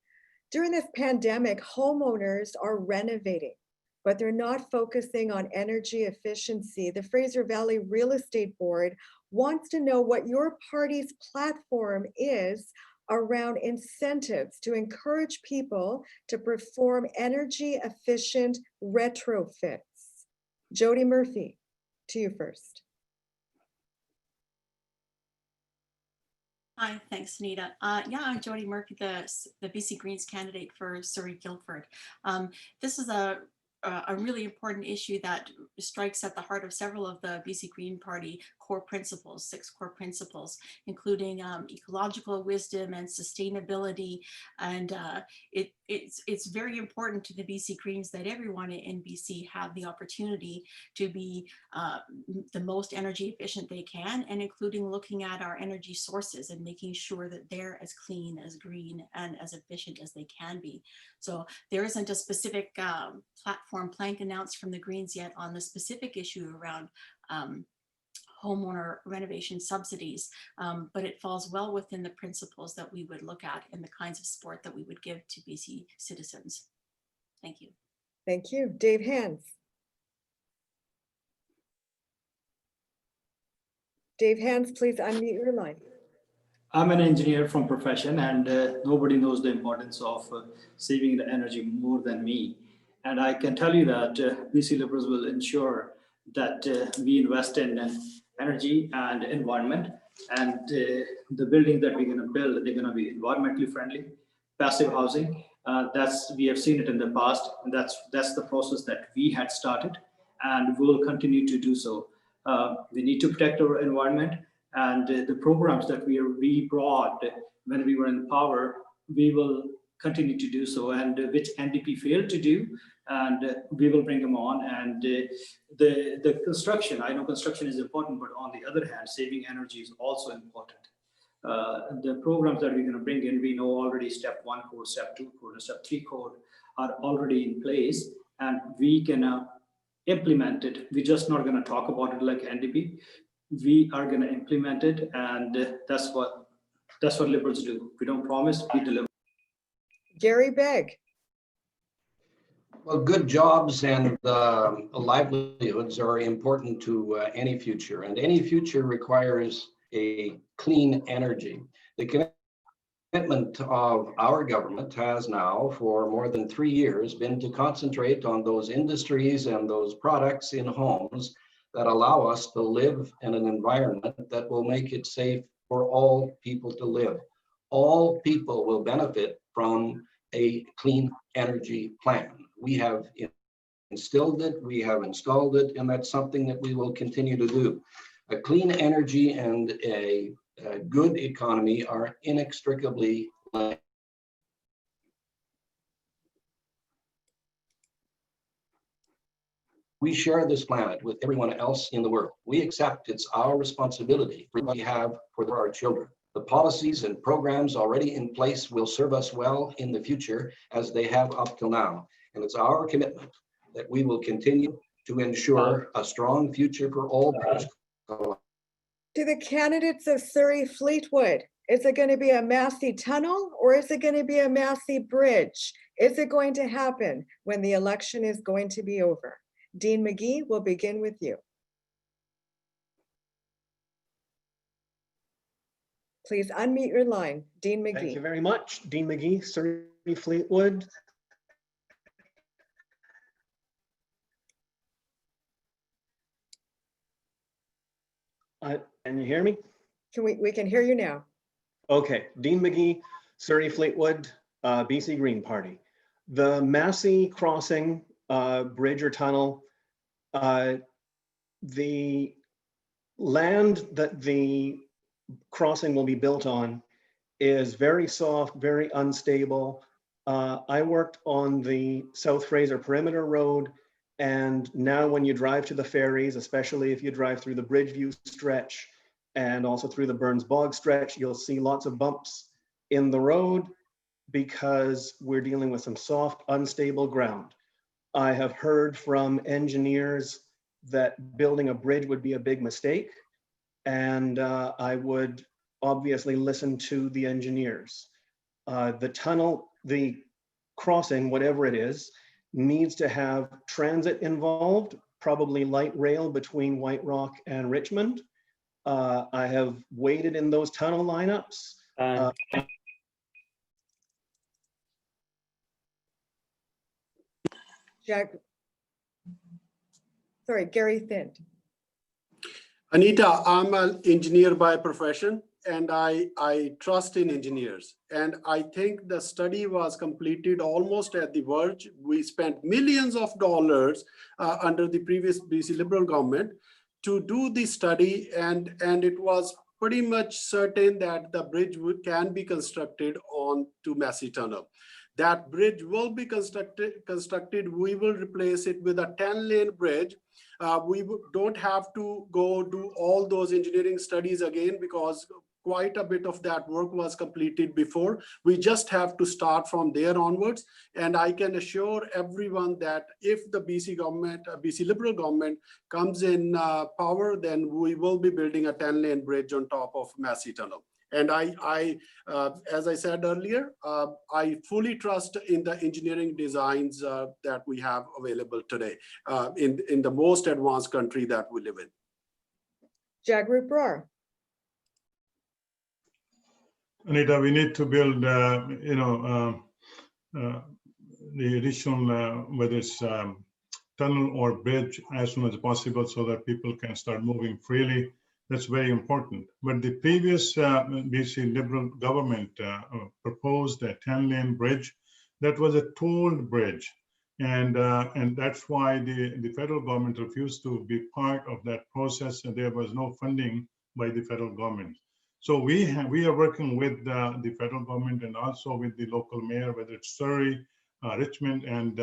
during this pandemic, homeowners are renovating, but they're not focusing on energy efficiency. The Fraser Valley Real Estate Board wants to know what your party's platform is around incentives to encourage people to perform energy efficient retrofits. Jodi Murphy, to you first. Hi, thanks, Anita. Yeah, I'm Jodi Murphy, the BC Greens candidate for Surrey Guildford. This is a really important issue that strikes at the heart of several of the BC Green Party core principles, 6 core principles, including ecological wisdom and sustainability. And it's very important to the BC Greens that everyone in BC have the opportunity to be the most energy efficient they can, and including looking at our energy sources and making sure that they're as clean, as green, and as efficient as they can be. So there isn't a specific platform plank announced from the Greens yet on the specific issue around homeowner renovation subsidies, but it falls well within the principles that we would look at and the kinds of support that we would give to BC citizens. Thank you. Thank you. Dave Hands. Dave Hands, please unmute your line. I'm an engineer from profession, and nobody knows the importance of saving the energy more than me. And I can tell you that BC Liberals will ensure that we invest in energy and environment, and the buildings that we're going to build, they're going to be environmentally friendly, passive housing. We have seen it in the past, and that's the process that we had started, and we'll continue to do so. We need to protect our environment, and the programs that we brought when we were in power, we will continue to do so, and which NDP failed to do, and we will bring them on. And the construction, I know construction is important, but on the other hand, saving energy is also important. The programs that we're going to bring in, we know already step 1 code, step 2 code, and step 3 code are already in place, and we can implement it. We're just not going to talk about it like NDP. We are going to implement it, and that's what Liberals do. We don't promise, we deliver. Garry Begg. Well, good jobs and livelihoods are important to any future, and any future requires a clean energy. The commitment of our government has now, for more than 3 years, been to concentrate on those industries and those products in homes that allow us to live in an environment that will make it safe for all people to live. All people will benefit from a clean energy plan. We have instilled it, we have installed it, and that's something that we will continue to do. A clean energy and a good economy are inextricably linked. We share this planet with everyone else in the world. We accept it's our responsibility for what we have for our children. The policies and programs already in place will serve us well in the future, as they have up till now. And it's our commitment that we will continue to ensure a strong future for all British Columbia. To the candidates of Surrey Fleetwood, is it going to be a Massey tunnel or is it going to be a Massey bridge? Is it going to happen when the election is going to be over? Dean McGee, we'll begin with you. Please unmute your line. Dean McGee. Thank you very much. Dean McGee, Surrey Fleetwood. Can you hear me? We can hear you now. Okay, Dean McGee, Surrey Fleetwood, BC Green Party. The Massey Crossing bridge or tunnel, the land that the crossing will be built on is very soft, very unstable. I worked on the South Fraser Perimeter Road, and now when you drive to the ferries, especially if you drive through the Bridgeview stretch and also through the Burns Bog stretch, you'll see lots of bumps in the road because we're dealing with some soft, unstable ground. I have heard from engineers that building a bridge would be a big mistake, and I would obviously listen to the engineers. The tunnel, the crossing, whatever it is, needs to have transit involved, probably light rail between White Rock and Richmond. I have waited in those tunnel lineups. Garry Thind. Anita, I'm an engineer by profession, and I trust in engineers. And I think the study was completed almost at the verge. We spent millions of dollars under the previous BC Liberal government to do the study, and it was pretty much certain that the bridge can be constructed on to Massey Tunnel. That bridge will be constructed. We will replace it with a 10-lane bridge. We don't have to go do all those engineering studies again because quite a bit of that work was completed before. We just have to start from there onwards. And I can assure everyone that if the BC government, BC Liberal government comes in power, then we will be building a 10-lane bridge on top of Massey Tunnel. And as I said earlier, I fully trust in the engineering designs that we have available today in the most advanced country that we live in. Jagrup Brar. Anita, we need to build, the additional, whether it's tunnel or bridge as soon as possible so that people can start moving freely. That's very important. But the previous BC Liberal government proposed a 10-lane bridge that was a tolled bridge. And that's why the federal government refused to be part of that process, and there was no funding by the federal government. So we are working with the federal government and also with the local mayor, whether it's Surrey, Richmond, and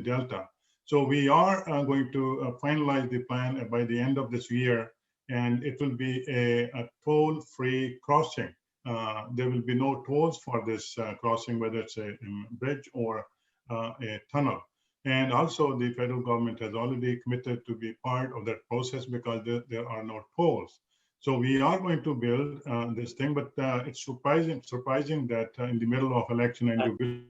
Delta. So we are going to finalize the plan by the end of this year, and it will be a toll-free crossing. There will be no tolls for this crossing, whether it's a bridge or a tunnel. And also the federal government has already committed to be part of that process because there are no tolls. So we are going to build this thing, but it's surprising that in the middle of election and you build.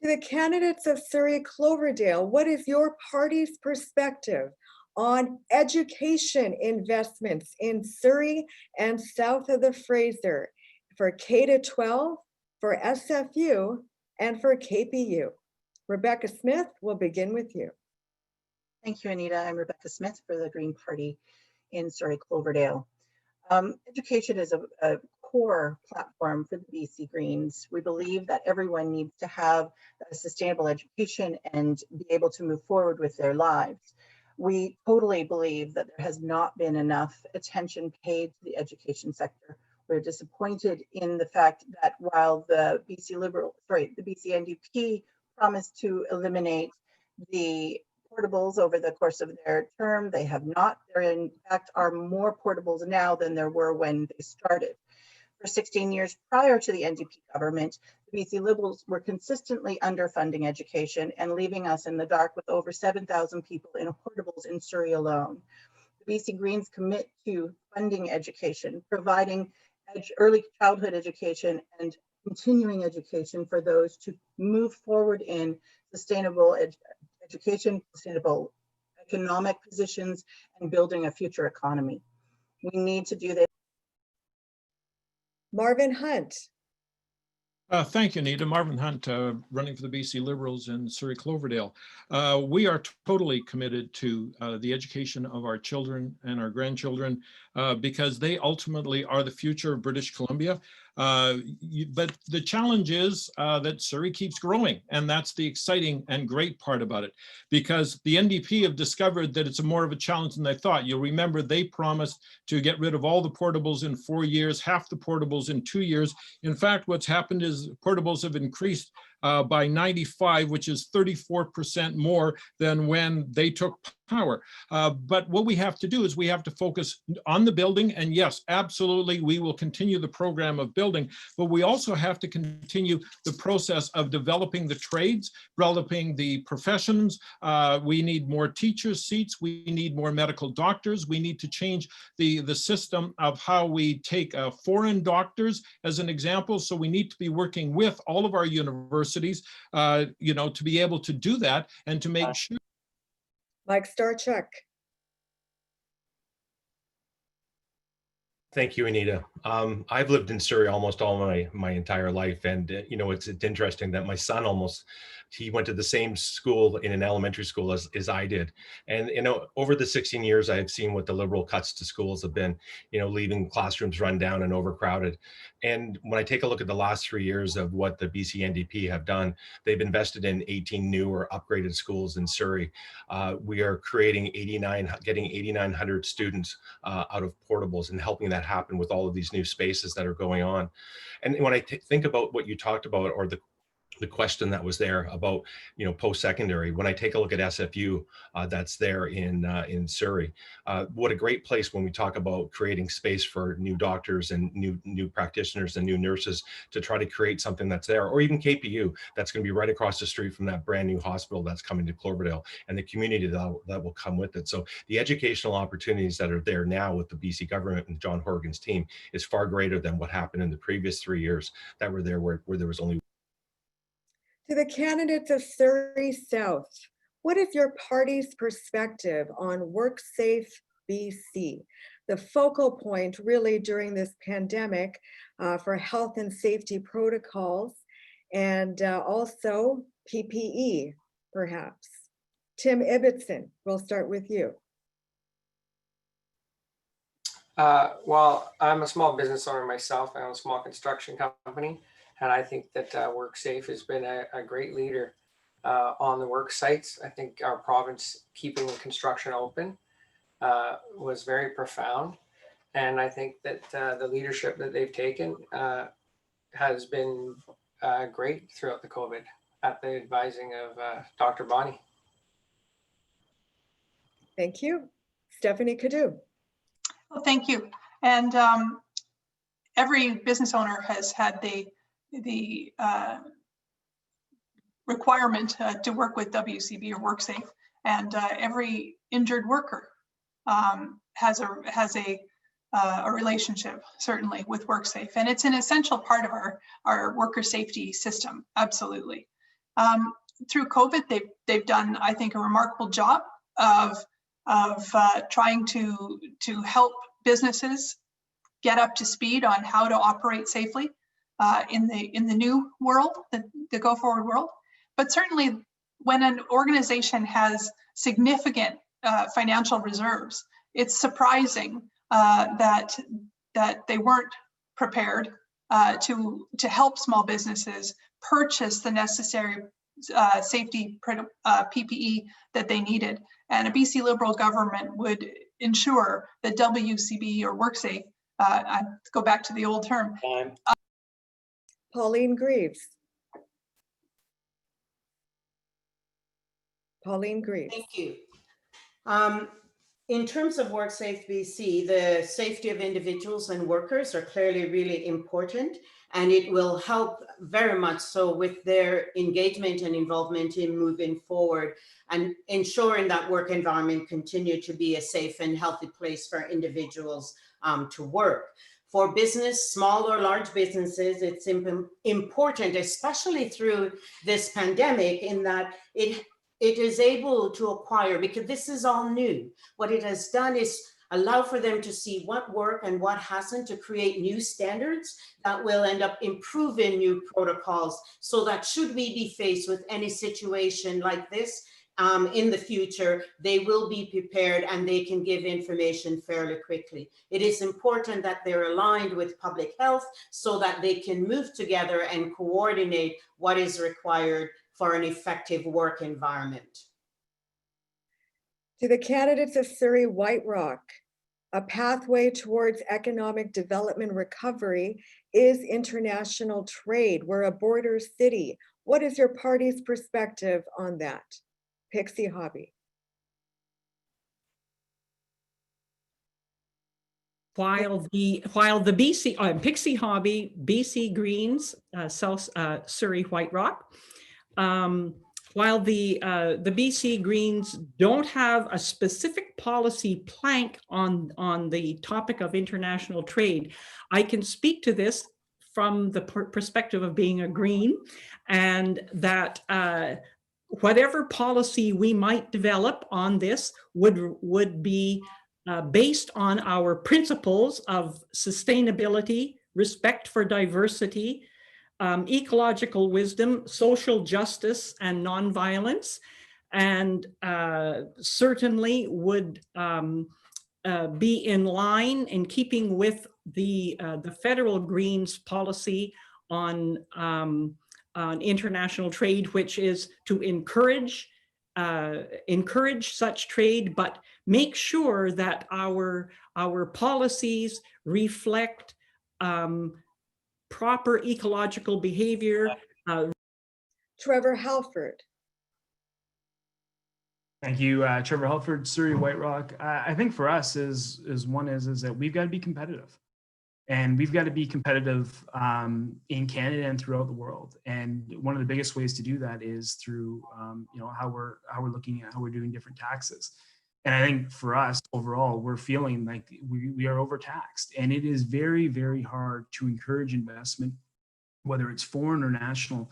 To the candidates of Surrey Cloverdale, what is your party's perspective on education investments in Surrey and south of the Fraser for K-12, for SFU, and for KPU? Rebecca Smith, we'll begin with you. Thank you, Anita. I'm Rebecca Smith for the Green Party in Surrey Cloverdale. Education is a core platform for the BC Greens. We believe that everyone needs to have a sustainable education and be able to move forward with their lives. We totally believe that there has not been enough attention paid to the education sector. We're disappointed in the fact that while the BC NDP promised to eliminate the portables over the course of their term, they have not. There in fact are more portables now than there were when they started. For 16 years prior to the NDP government, the BC Liberals were consistently underfunding education and leaving us in the dark with over 7,000 people in portables in Surrey alone. The BC Greens commit to funding education, providing early childhood education and continuing education for those to move forward in sustainable education, sustainable economic positions, and building a future economy. We need to do this. Marvin Hunt. Thank you, Anita. Marvin Hunt, running for the BC Liberals in Surrey Cloverdale. We are totally committed to the education of our children and our grandchildren because they ultimately are the future of British Columbia. But the challenge is that Surrey keeps growing, and that's the exciting and great part about it, because the NDP have discovered that it's more of a challenge than they thought. You'll remember they promised to get rid of all the portables in 4 years, half the portables in 2 years. In fact, what's happened is portables have increased by 95, which is 34% more than when they took power. But what we have to do is we have to focus on the building. And yes, absolutely, we will continue the program of building, but we also have to continue the process of developing the trades, developing the professions. We need more teachers' seats. We need more medical doctors. We need to change the system of how we take foreign doctors as an example. So we need to be working with all of our universities, to be able to do that and to make sure. Mike Starchuk. Thank you, Anita. I've lived in Surrey almost all my entire life, and it's interesting that my son he went to the same school in an elementary school as I did, and over the 16 years I've seen what the Liberal cuts to schools have been, leaving classrooms run down and overcrowded. And when I take a look at the last 3 years of what the BC NDP have done, they've invested in 18 new or upgraded schools in Surrey. We are getting 8,900 students out of portables and helping that happen with all of these new spaces that are going on. And when I think about what you talked about, or the question that was there about post-secondary, when I take a look at SFU that's there in Surrey, what a great place when we talk about creating space for new doctors and new practitioners and new nurses to try to create something that's there, or even KPU that's going to be right across the street from that brand new hospital that's coming to Cloverdale and the community that will come with it. So the educational opportunities that are there now with the BC government and John Horgan's team is far greater than what happened in the previous 3 years that were there where there was only. To the candidates of Surrey South, what is your party's perspective on WorkSafe BC, the focal point really during this pandemic for health and safety protocols, and also PPE, perhaps? Tim Ibbotson, we'll start with you. Well, I'm a small business owner myself. I own a small construction company. And I think that WorkSafe has been a great leader on the work sites. I think our province keeping the construction open was very profound. And I think that the leadership that they've taken has been great throughout the COVID at the advising of Dr. Bonnie. Thank you. Stephanie Cadieux. Well, thank you. And every business owner has had the requirement to work with WCB or WorkSafe, and every injured worker has a relationship certainly with WorkSafe, and it's an essential part of our worker safety system. Absolutely. Through COVID, they've done, I think, a remarkable job of trying to help businesses get up to speed on how to operate safely in the new world, the go forward world. But certainly when an organization has significant financial reserves, it's surprising that they weren't prepared to help small businesses purchase the necessary safety PPE that they needed. And a BC Liberal government would ensure that WCB or WorkSafe, I go back to the old term. Pauline Greaves. Pauline Greaves. Thank you. In terms of WorkSafe BC, the safety of individuals and workers are clearly really important, and it will help very much so with their engagement and involvement in moving forward and ensuring that work environment continue to be a safe and healthy place for individuals to work. For business, small or large businesses, it's important, especially through this pandemic, in that it is able to acquire, because this is all new. What it has done is allow for them to see what worked and what hasn't, to create new standards that will end up improving new protocols, so that should we be faced with any situation like this in the future, they will be prepared and they can give information fairly quickly. It is important that they're aligned with public health so that they can move together and coordinate what is required for an effective work environment. To the candidates of Surrey White Rock, a pathway towards economic development recovery is international trade. We're a border city. What is your party's perspective on that? Pixie Hobby. While the BC Pixie Hobby, BC Greens, South Surrey White Rock. While the BC Greens don't have a specific policy plank on the topic of international trade, I can speak to this from the perspective of being a Green, and that whatever policy we might develop on this would be based on our principles of sustainability, respect for diversity, ecological wisdom, social justice, and nonviolence, and certainly would be in line, in keeping with the federal Greens policy on international trade, which is to encourage such trade, but make sure that our policies reflect proper ecological behavior. Trevor Halford. Thank you, Trevor Halford, Surrey White Rock. I think for us is that we've got to be competitive, and we've got to be competitive in Canada and throughout the world. And one of the biggest ways to do that is through how we're looking at how we're doing different taxes. And I think for us overall, we're feeling like we are overtaxed, and it is very, very hard to encourage investment, whether it's foreign or national,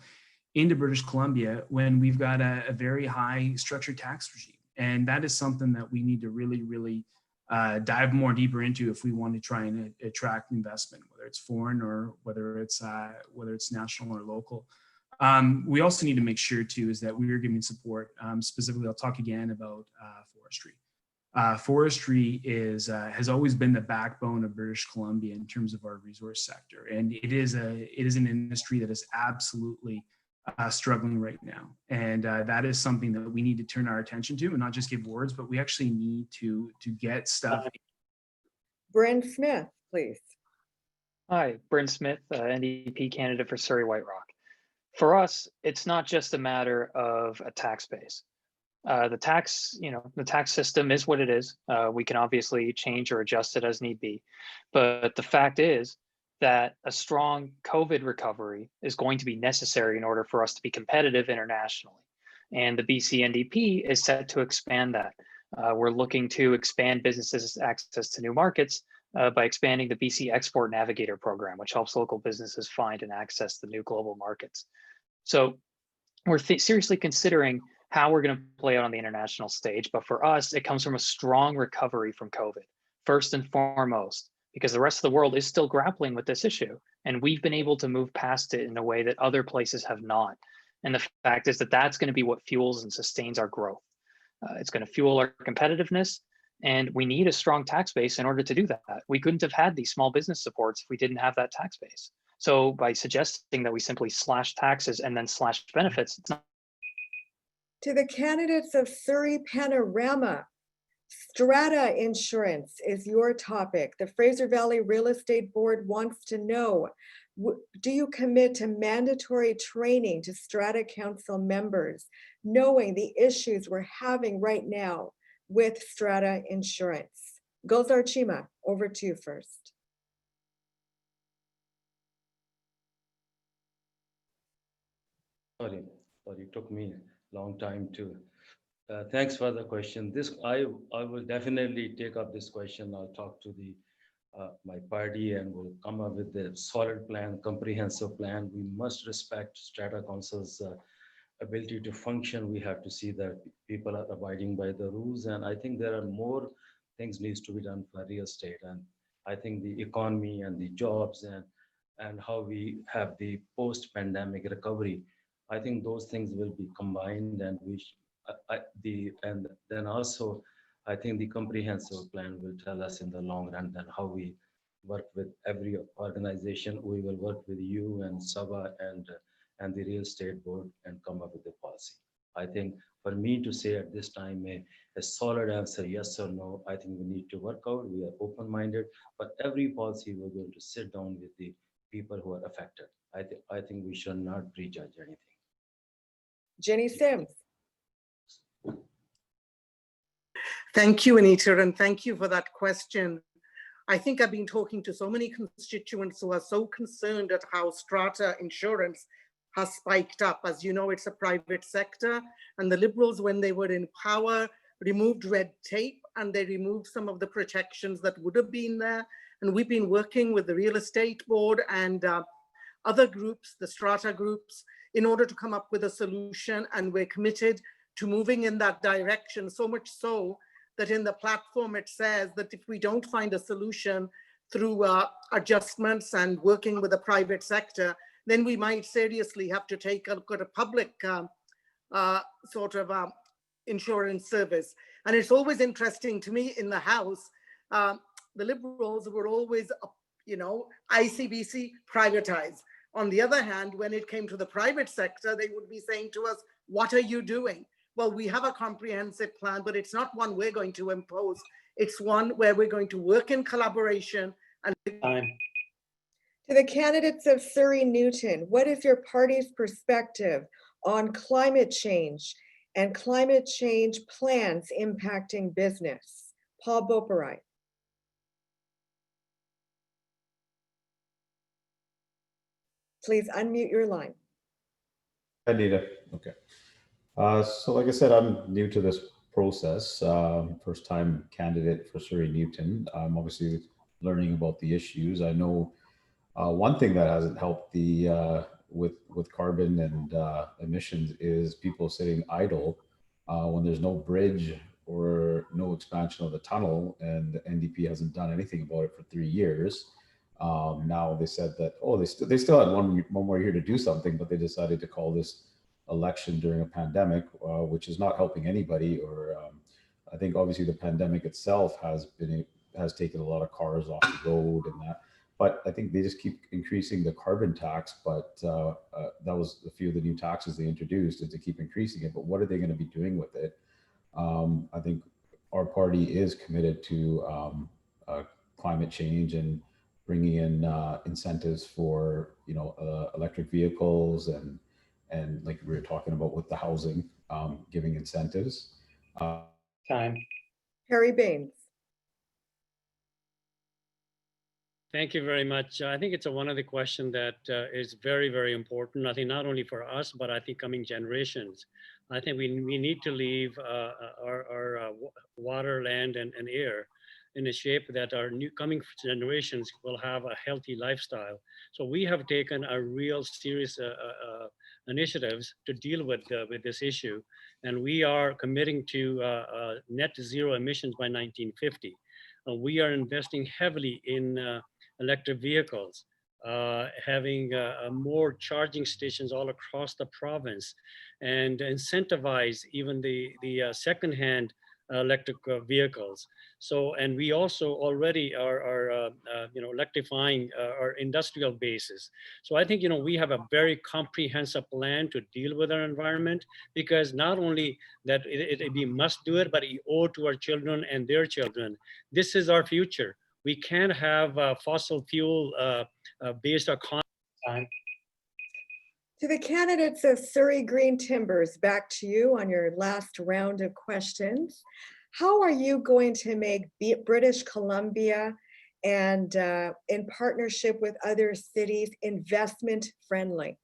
into British Columbia when we've got a very high structured tax regime. And that is something that we need to really, really dive more deeper into if we want to try and attract investment, whether it's foreign or whether it's national or local. We also need to make sure too is that we are giving support. Specifically, I'll talk again about forestry. Forestry has always been the backbone of British Columbia in terms of our resource sector, and it is an industry that is absolutely struggling right now. And that is something that we need to turn our attention to, and not just give words, but we actually need to get stuff. Bryn Smith, please. Hi, Bryn Smith, NDP candidate for Surrey White Rock. For us, it's not just a matter of a tax base. The tax system is what it is. We can obviously change or adjust it as need be. But the fact is that a strong COVID recovery is going to be necessary in order for us to be competitive internationally. And the BC NDP is set to expand that. We're looking to expand businesses' access to new markets by expanding the BC Export Navigator program, which helps local businesses find and access the new global markets. So we're seriously considering how we're going to play out on the international stage. But for us, it comes from a strong recovery from COVID, first and foremost, because the rest of the world is still grappling with this issue. And we've been able to move past it in a way that other places have not. And the fact is that that's going to be what fuels and sustains our growth. It's going to fuel our competitiveness. And we need a strong tax base in order to do that. We couldn't have had these small business supports if we didn't have that tax base. So by suggesting that we simply slash taxes and then slash benefits, it's not. To the candidates of Surrey Panorama, Strata Insurance is your topic. The Fraser Valley Real Estate Board wants to know, do you commit to mandatory training to Strata Council members, knowing the issues we're having right now with Strata Insurance. Gulzar, Cheema, over to you first. Sorry, it took me a long time to. Thanks for the question. I will definitely take up this question. I'll talk to my party and we'll come up with a solid plan, comprehensive plan. We must respect Strata Council's ability to function. We have to see that people are abiding by the rules. And I think there are more things needs to be done for real estate. And I think the economy and the jobs and how we have the post-pandemic recovery, I think those things will be combined, and and then also I think the comprehensive plan will tell us in the long run then how we work with every organization. We will work with you and Sabha and the real estate board and come up with a policy. I think for me to say at this time a solid answer, yes or no, I think we need to work out. We are open-minded, but every policy we're going to sit down with the people who are affected. I think we should not prejudge anything. Jinny Sims. Thank you, Anita, and thank you for that question. I think I've been talking to so many constituents who are so concerned at how Strata Insurance has spiked up. As you know, it's a private sector, and the Liberals, when they were in power, removed red tape and they removed some of the protections that would have been there. And we've been working with the real estate board and other groups, the Strata groups, in order to come up with a solution, and we're committed to moving in that direction, so much so that in the platform it says that if we don't find a solution through adjustments and working with the private sector, then we might seriously have to take a look at a public insurance service. And it's always interesting to me in the House, the Liberals were always, ICBC privatized. On the other hand, when it came to the private sector, they would be saying to us, what are you doing? Well, we have a comprehensive plan, but it's not one we're going to impose. It's one where we're going to work in collaboration. And To the candidates of Surrey Newton, what is your party's perspective on climate change and climate change plans impacting business? Paul Boparai. Please unmute your line. Anita, okay. So like I said, I'm new to this process, first time candidate for Surrey Newton. I'm obviously learning about the issues. I know one thing that hasn't helped with carbon and emissions is people sitting idle when there's no bridge or no expansion of the tunnel, and the NDP hasn't done anything about it for 3 years. Now they said that, they still had one more year to do something, but they decided to call this election during a pandemic, which is not helping anybody. Or I think obviously the pandemic itself has taken a lot of cars off the road and that. But I think they just keep increasing the carbon tax. But that was a few of the new taxes they introduced, is to keep increasing it. But what are they going to be doing with it? I think our party is committed to climate change and bringing in incentives for electric vehicles and like we were talking about with the housing, giving incentives. Garry Begg. Thank you very much. I think it's one of the questions that is very, very important. I think not only for us, but I think coming generations. I think we need to leave our water, land, and air in a shape that our new coming generations will have a healthy lifestyle. So we have taken a real serious initiatives to deal with this issue. And we are committing to net zero emissions by 1950. We are investing heavily in electric vehicles, having more charging stations all across the province, and incentivize even the secondhand electric vehicles. So, and we also already are electrifying our industrial bases. So I think, we have a very comprehensive plan to deal with our environment, because not only that we must do it, but we owe to our children and their children. This is our future. We can't have fossil fuel based economy. To the candidates of Surrey Green Timbers, back to you on your last round of questions. How are you going to make British Columbia and in partnership with other cities investment friendly?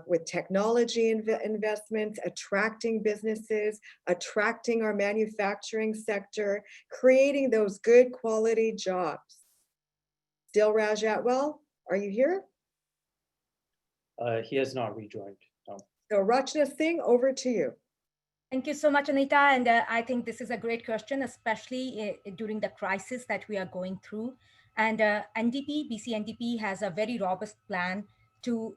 With technology investments, attracting businesses, attracting our manufacturing sector, creating those good quality jobs. Dilraj Atwal, are you here? He has not rejoined. No. So Rachna Singh, over to you. Thank you so much, Anita. And I think this is a great question, especially during the crisis that we are going through. And BC NDP has a very robust plan to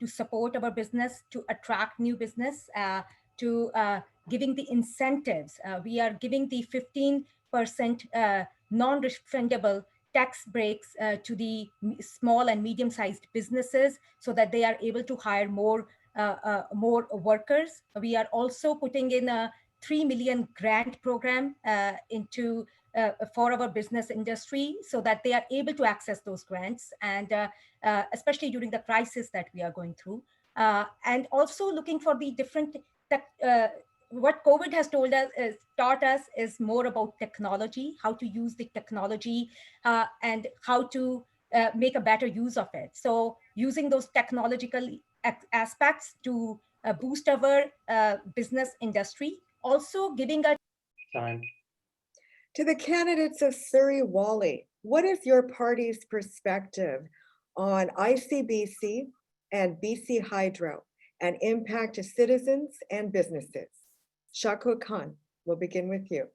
support our business, to attract new business, to giving the incentives. We are giving the 15% non-refundable tax breaks to the small and medium-sized businesses so that they are able to hire more workers. We are also putting in a 3 million grant program for our business industry so that they are able to access those grants, and especially during the crisis that we are going through. And also looking for the different what COVID has taught us is more about technology, how to use the technology and how to make a better use of it. So using those technological aspects to boost our business industry, also giving a time. To the candidates of Surrey Wally, what is your party's perspective on ICBC and BC Hydro and impact to citizens and businesses? Shaukat Khan, we'll begin with you.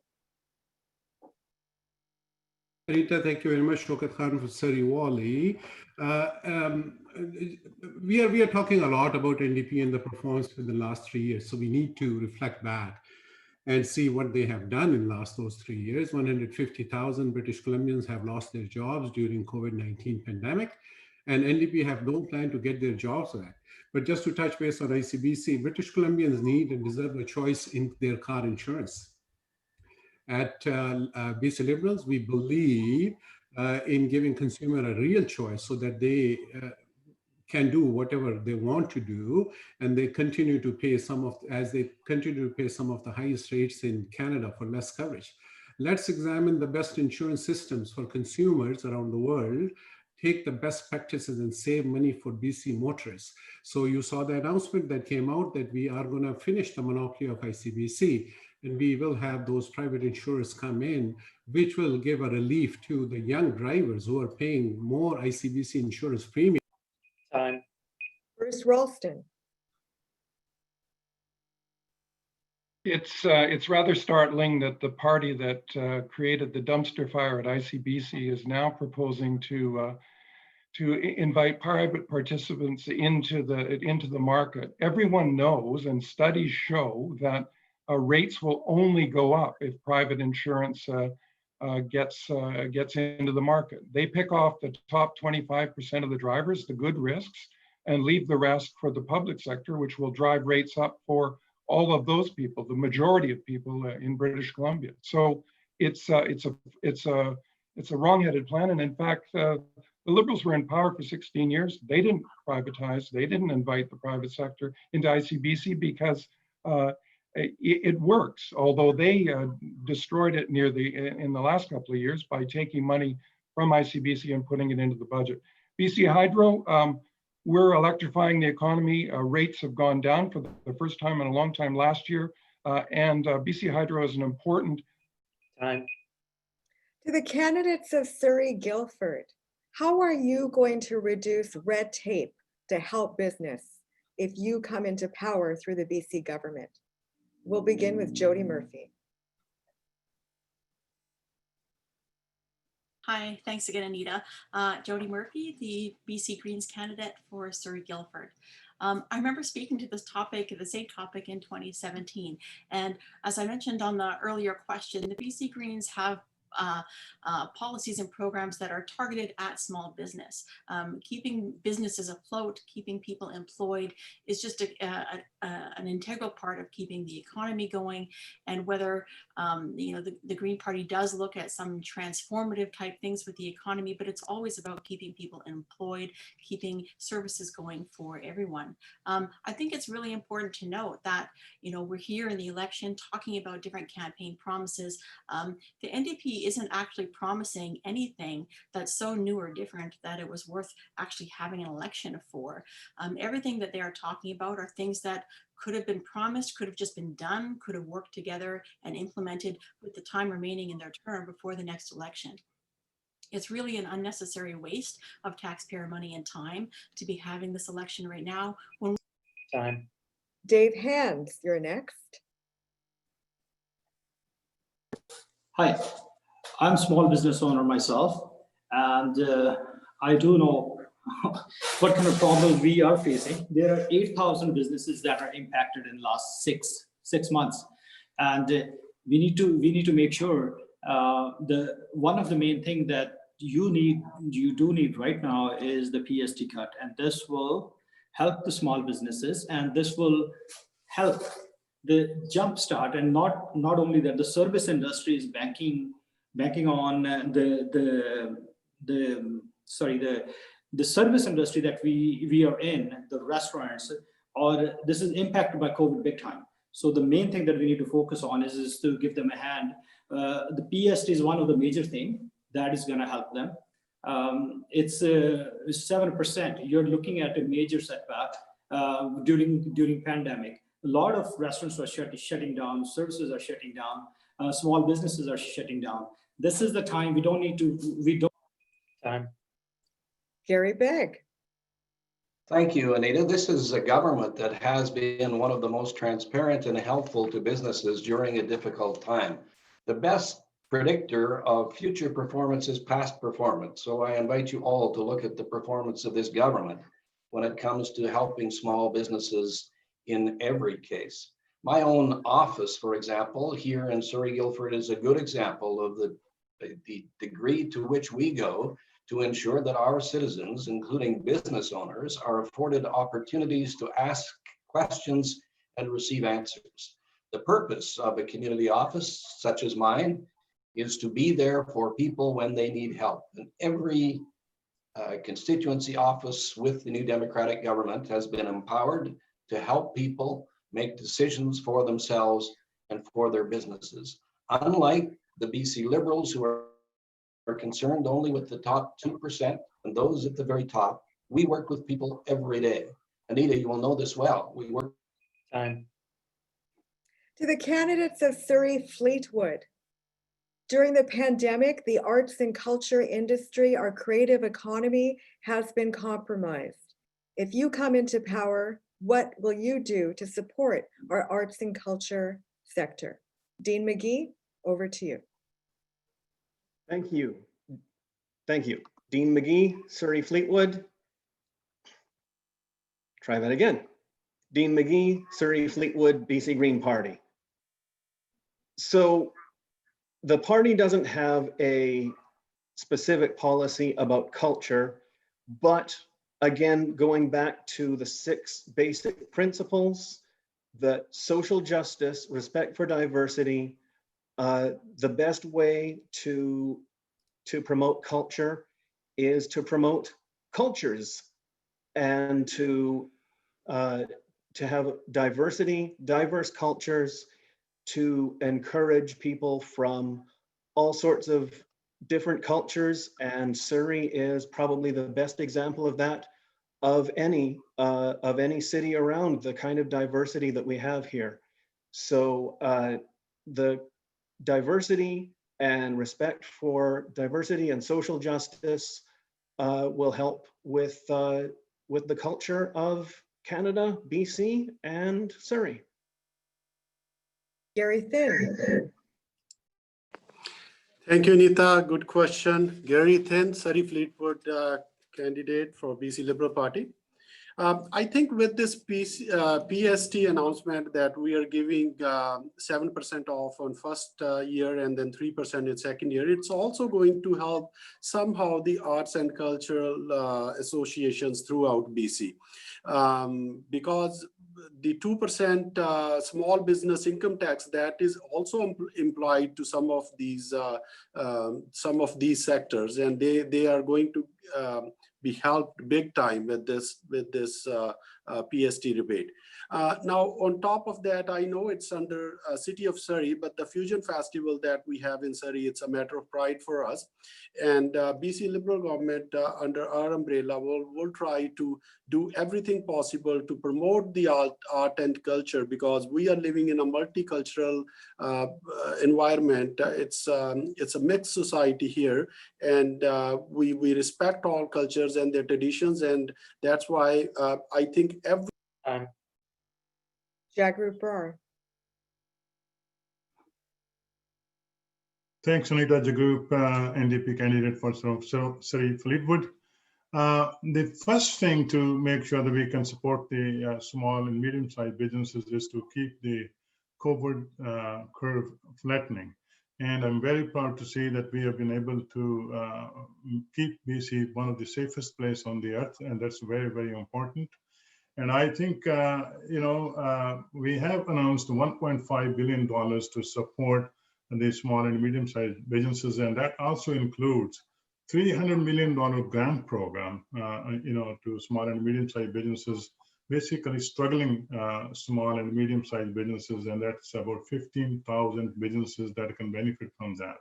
Anita, thank you very much. Shaukat Khan for Surrey Wally. We are talking a lot about NDP and the performance for the last 3 years, so we need to reflect back and see what they have done in those 3 years. 150,000 British Columbians have lost their jobs during COVID-19 pandemic, and NDP have no plan to get their jobs back. But just to touch base on ICBC, British Columbians need and deserve a choice in their car insurance. At BC Liberals, we believe in giving consumer a real choice so that they can do whatever they want to do, and they continue to pay some of the highest rates in Canada for less coverage. Let's examine the best insurance systems for consumers around the world, take the best practices and save money for BC motorists. So you saw the announcement that came out that we are going to finish the monopoly of ICBC, and we will have those private insurers come in, which will give a relief to the young drivers who are paying more ICBC insurance premium. Time. Bruce Ralston. It's rather startling that the party that created the dumpster fire at ICBC is now proposing to invite private participants into the market. Everyone knows, and studies show, that rates will only go up if private insurance gets into the market. They pick off the top 25% of the drivers, the good risks, and leave the rest for the public sector, which will drive rates up for all of those people, the majority of people in British Columbia. So it's a wrong-headed plan, and in fact, the Liberals were in power for 16 years. They didn't privatize. They didn't invite the private sector into ICBC because it works, although they destroyed it in the last couple of years by taking money from ICBC and putting it into the budget. BC Hydro, we're electrifying the economy. Rates have gone down for the first time in a long time last year, and BC Hydro is an important time. To the candidates of Surrey Guildford, how are you going to reduce red tape to help business if you come into power through the BC government? We'll begin with Jodi Murphy. Hi, thanks again, Anita. Jodi Murphy, the BC Greens candidate for Surrey Guildford. I remember speaking to this topic, the same topic in 2017. And as I mentioned on the earlier question, the BC Greens have policies and programs that are targeted at small business. Keeping businesses afloat, keeping people employed is just an integral part of keeping the economy going. And whether the Green Party does look at some transformative type things with the economy, but it's always about keeping people employed, keeping services going for everyone. I think it's really important to note that, we're here in the election talking about different campaign promises. The NDP isn't actually promising anything that's so new or different that it was worth actually having an election for. Everything that they are talking about are things that could have been promised, could have just been done, could have worked together and implemented with the time remaining in their term before the next election. It's really an unnecessary waste of taxpayer money and time to be having this election right now. Time. Dave Hands, you're next. Hi, I'm a small business owner myself, and I do know what kind of problems we are facing. There are 8,000 businesses that are impacted in the last six months, and we need to make sure one of the main things that you do need right now is the PST cut, and this will help the small businesses, and this will help the jumpstart, and not only that, the service industry is banking on the service industry that we are in, the restaurants, or this is impacted by COVID big time. So the main thing that we need to focus on is to give them a hand. The PST is one of the major things that is going to help them. It's 7%. You're looking at a major setback during pandemic. A lot of restaurants are shutting down, services are shutting down, small businesses are shutting down. This is the time we don't. Time. Garry Begg. Thank you, Anita. This is a government that has been one of the most transparent and helpful to businesses during a difficult time. The best predictor of future performance is past performance. So I invite you all to look at the performance of this government when it comes to helping small businesses in every case. My own office, for example, here in Surrey Guildford is a good example of the degree to which we go to ensure that our citizens, including business owners, are afforded opportunities to ask questions and receive answers. The purpose of a community office such as mine is to be there for people when they need help. And every constituency office with the new Democratic government has been empowered to help people make decisions for themselves and for their businesses. Unlike the BC Liberals, who are concerned only with the top 2% and those at the very top, we work with people every day. Anita, you will know this well. We work. Time. To the candidates of Surrey Fleetwood. During the pandemic, the arts and culture industry, our creative economy, has been compromised. If you come into power, what will you do to support our arts and culture sector? Dean McGee, over to you. Thank you. Thank you. Dean McGee, Surrey Fleetwood. Try that again. Dean McGee, Surrey Fleetwood, BC Green Party. So the party doesn't have a specific policy about culture, but again, going back to the 6 basic principles, that social justice, respect for diversity, the best way to promote culture is to promote cultures, and to have diverse cultures, to encourage people from all sorts of different cultures. And Surrey is probably the best example of that, of any city around, the kind of diversity that we have here. So the diversity and respect for diversity and social justice will help with the culture of Canada, BC, and Surrey. Garry Thind. Thank you, Anita. Good question. Garry Thind, Surrey Fleetwood candidate for BC Liberal Party. I think with this PST announcement that we are giving 7% off on first year and then 3% in second year, it's also going to help somehow the arts and cultural associations throughout BC. Because the 2% small business income tax that is also implied to some of these sectors, and they are going to be helped big time with this PST rebate. Now, on top of that, I know it's under City of Surrey, but the Fusion Festival that we have in Surrey, it's a matter of pride for us. And BC Liberal government under our umbrella will try to do everything possible to promote the art and culture, because we are living in a multicultural environment. It's a mixed society here, and we respect all cultures and their traditions, and that's why I think every Jagrup Brar. Thanks, Anita. Jagrup, NDP candidate for Surrey Fleetwood. The first thing to make sure that we can support the small and medium-sized businesses is to keep the COVID curve flattening. And I'm very proud to see that we have been able to keep BC one of the safest places on the earth, and that's very, very important. And I think, we have announced $1.5 billion to support the small and medium-sized businesses, and that also includes $300 million grant program, to small and medium-sized businesses, basically struggling small and medium-sized businesses, and that's about 15,000 businesses that can benefit from that.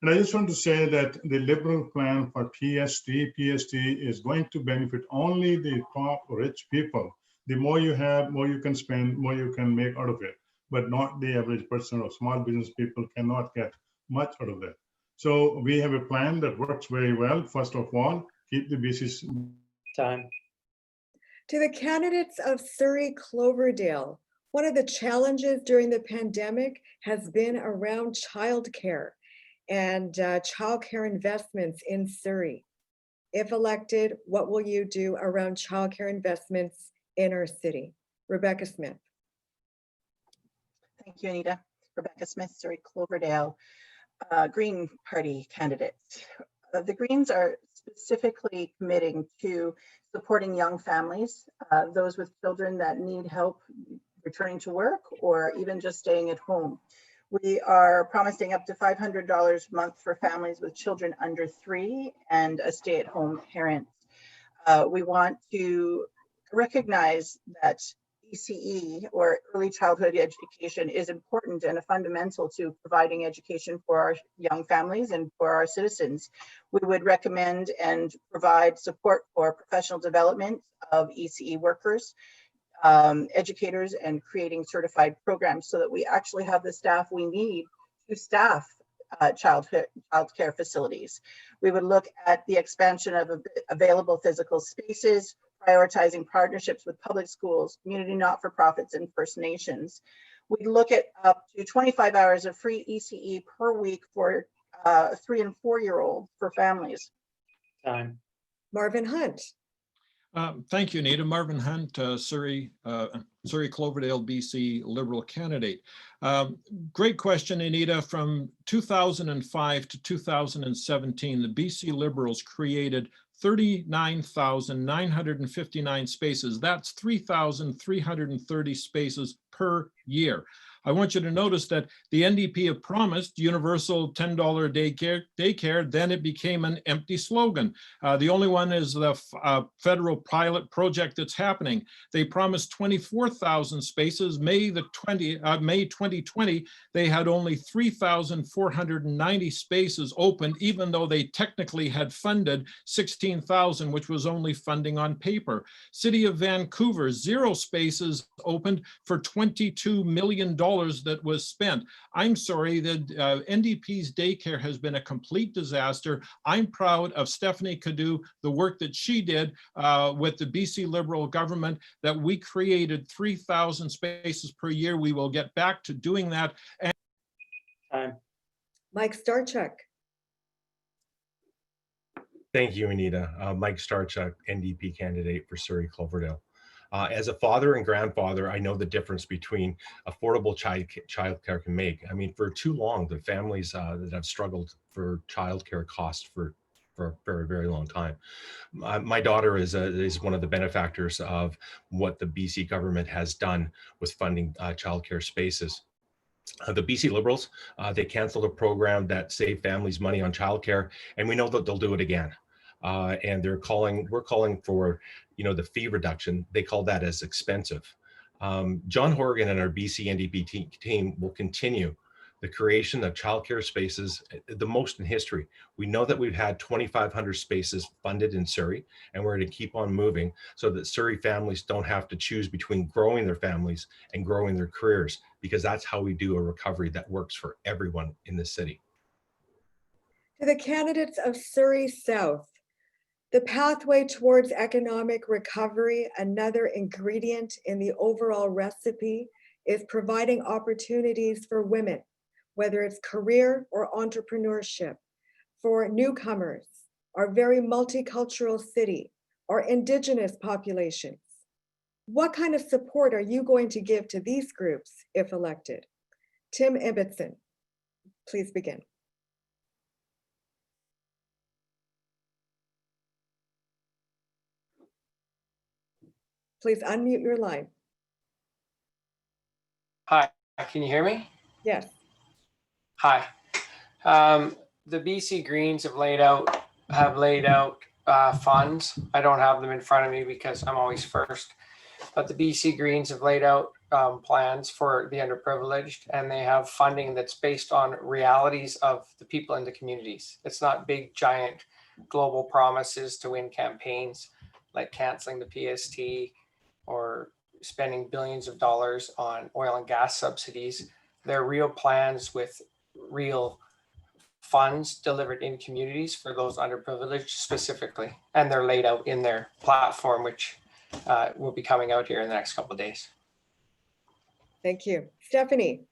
And I just want to say that the Liberal plan for PST is going to benefit only the top rich people. The more you have, more you can spend, more you can make out of it, but not the average person or small business people cannot get much out of that. So we have a plan that works very well. First of all, keep the BC's time. To the candidates of Surrey Cloverdale, one of the challenges during the pandemic has been around childcare and childcare investments in Surrey. If elected, what will you do around childcare investments in our city? Rebecca Smith. Thank you, Anita. Rebecca Smith, Surrey Cloverdale, Green Party candidate. The Greens are specifically committing to supporting young families, those with children that need help returning to work or even just staying at home. We are promising up to $500 a month for families with children under 3 and a stay-at-home parent. We want to recognize that ECE, or early childhood education, is important and a fundamental to providing education for our young families and for our citizens. We would recommend and provide support for professional development of ECE workers, educators, and creating certified programs so that we actually have the staff we need to staff childcare facilities. We would look at the expansion of available physical spaces, prioritizing partnerships with public schools, community not-for-profits, and First Nations. We'd look at up to 25 hours of free ECE per week for 3 and 4-year-olds for families. Time. Marvin Hunt. Thank you, Anita. Marvin Hunt, Surrey Cloverdale, BC Liberal candidate. Great question, Anita. From 2005 to 2017, the BC Liberals created 39,959 spaces. That's 3,330 spaces per year. I want you to notice that the NDP have promised universal $10 daycare, then it became an empty slogan. The only one is the federal pilot project that's happening. They promised 24,000 spaces. May 2020, they had only 3,490 spaces open, even though they technically had funded 16,000, which was only funding on paper. City of Vancouver, 0 spaces opened for $22 million that was spent. I'm sorry, the NDP's daycare has been a complete disaster. I'm proud of Stephanie Cadieux, the work that she did with the BC Liberal government, that we created 3,000 spaces per year. We will get back to doing that. And time. Mike Starchuk. Thank you, Anita. Mike Starchuk, NDP candidate for Surrey Cloverdale. As a father and grandfather, I know the difference between affordable childcare can make. I mean, for too long, the families that have struggled for childcare costs for a very, very long time. My daughter is one of the benefactors of what the BC government has done with funding childcare spaces. The BC Liberals, they canceled a program that saved families money on childcare, and we know that they'll do it again. And we're calling for, the fee reduction. They call that as expensive. John Horgan and our BC NDP team will continue the creation of childcare spaces, the most in history. We know that we've had 2,500 spaces funded in Surrey, and we're going to keep on moving so that Surrey families don't have to choose between growing their families and growing their careers, because that's how we do a recovery that works for everyone in the city. To the candidates of Surrey South, the pathway towards economic recovery, another ingredient in the overall recipe, is providing opportunities for women, whether it's career or entrepreneurship, for newcomers, our very multicultural city, our Indigenous populations. What kind of support are you going to give to these groups if elected? Tim Ibbotson, please begin. Please unmute your line. Hi, can you hear me? Yes. Hi. The BC Greens have laid out funds. I don't have them in front of me because I'm always first, but the BC Greens have laid out plans for the underprivileged, and they have funding that's based on realities of the people in the communities. It's not big, giant global promises to win campaigns like canceling the PST or spending billions of dollars on oil and gas subsidies. They're real plans with real funds delivered in communities for those underprivileged specifically. And they're laid out in their platform, which will be coming out here in the next couple of days. Thank you. Stephanie.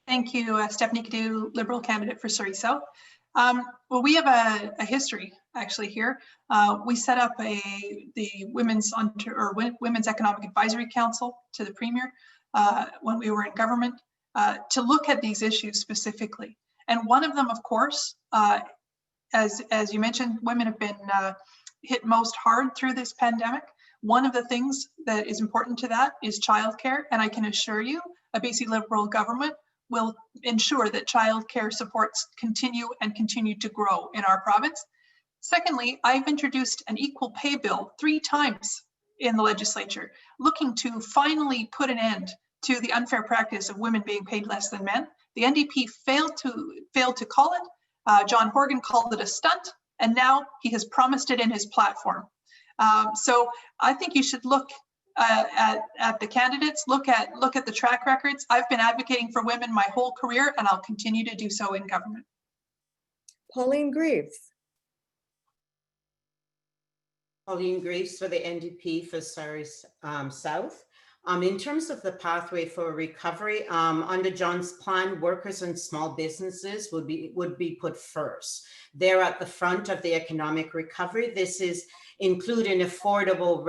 Thank you, Stephanie Cadieux, Liberal candidate for Surrey South. Well, we have a history actually here. We set up the Women's Economic Advisory Council to the Premier when we were in government to look at these issues specifically. And one of them, of course, as you mentioned, women have been hit most hard through this pandemic. One of the things that is important to that is childcare, and I can assure you, a BC Liberal government will ensure that childcare supports continue to grow in our province. Secondly, I've introduced an equal pay bill 3 times in the legislature, looking to finally put an end to the unfair practice of women being paid less than men. The NDP failed to call it. John Horgan called it a stunt, and now he has promised it in his platform. So I think you should look at the candidates, look at the track records. I've been advocating for women my whole career, and I'll continue to do so in government. Pauline Greaves. Pauline Greaves for the NDP for Surrey South. In terms of the pathway for recovery, under John's plan, workers and small businesses would be put first. They're at the front of the economic recovery. This is including affordable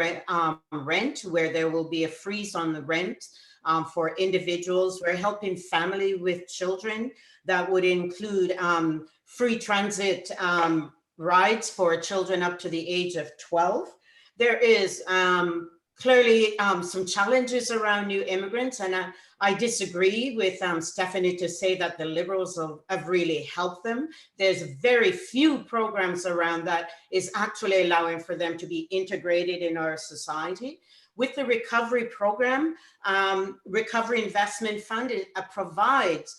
rent, where there will be a freeze on the rent for individuals. We're helping family with children. That would include free transit rides for children up to the age of 12. There is clearly some challenges around new immigrants, and I disagree with Stephanie to say that the Liberals have really helped them. There's very few programs around that is actually allowing for them to be integrated in our society. With the recovery program, Recovery Investment Fund, it provides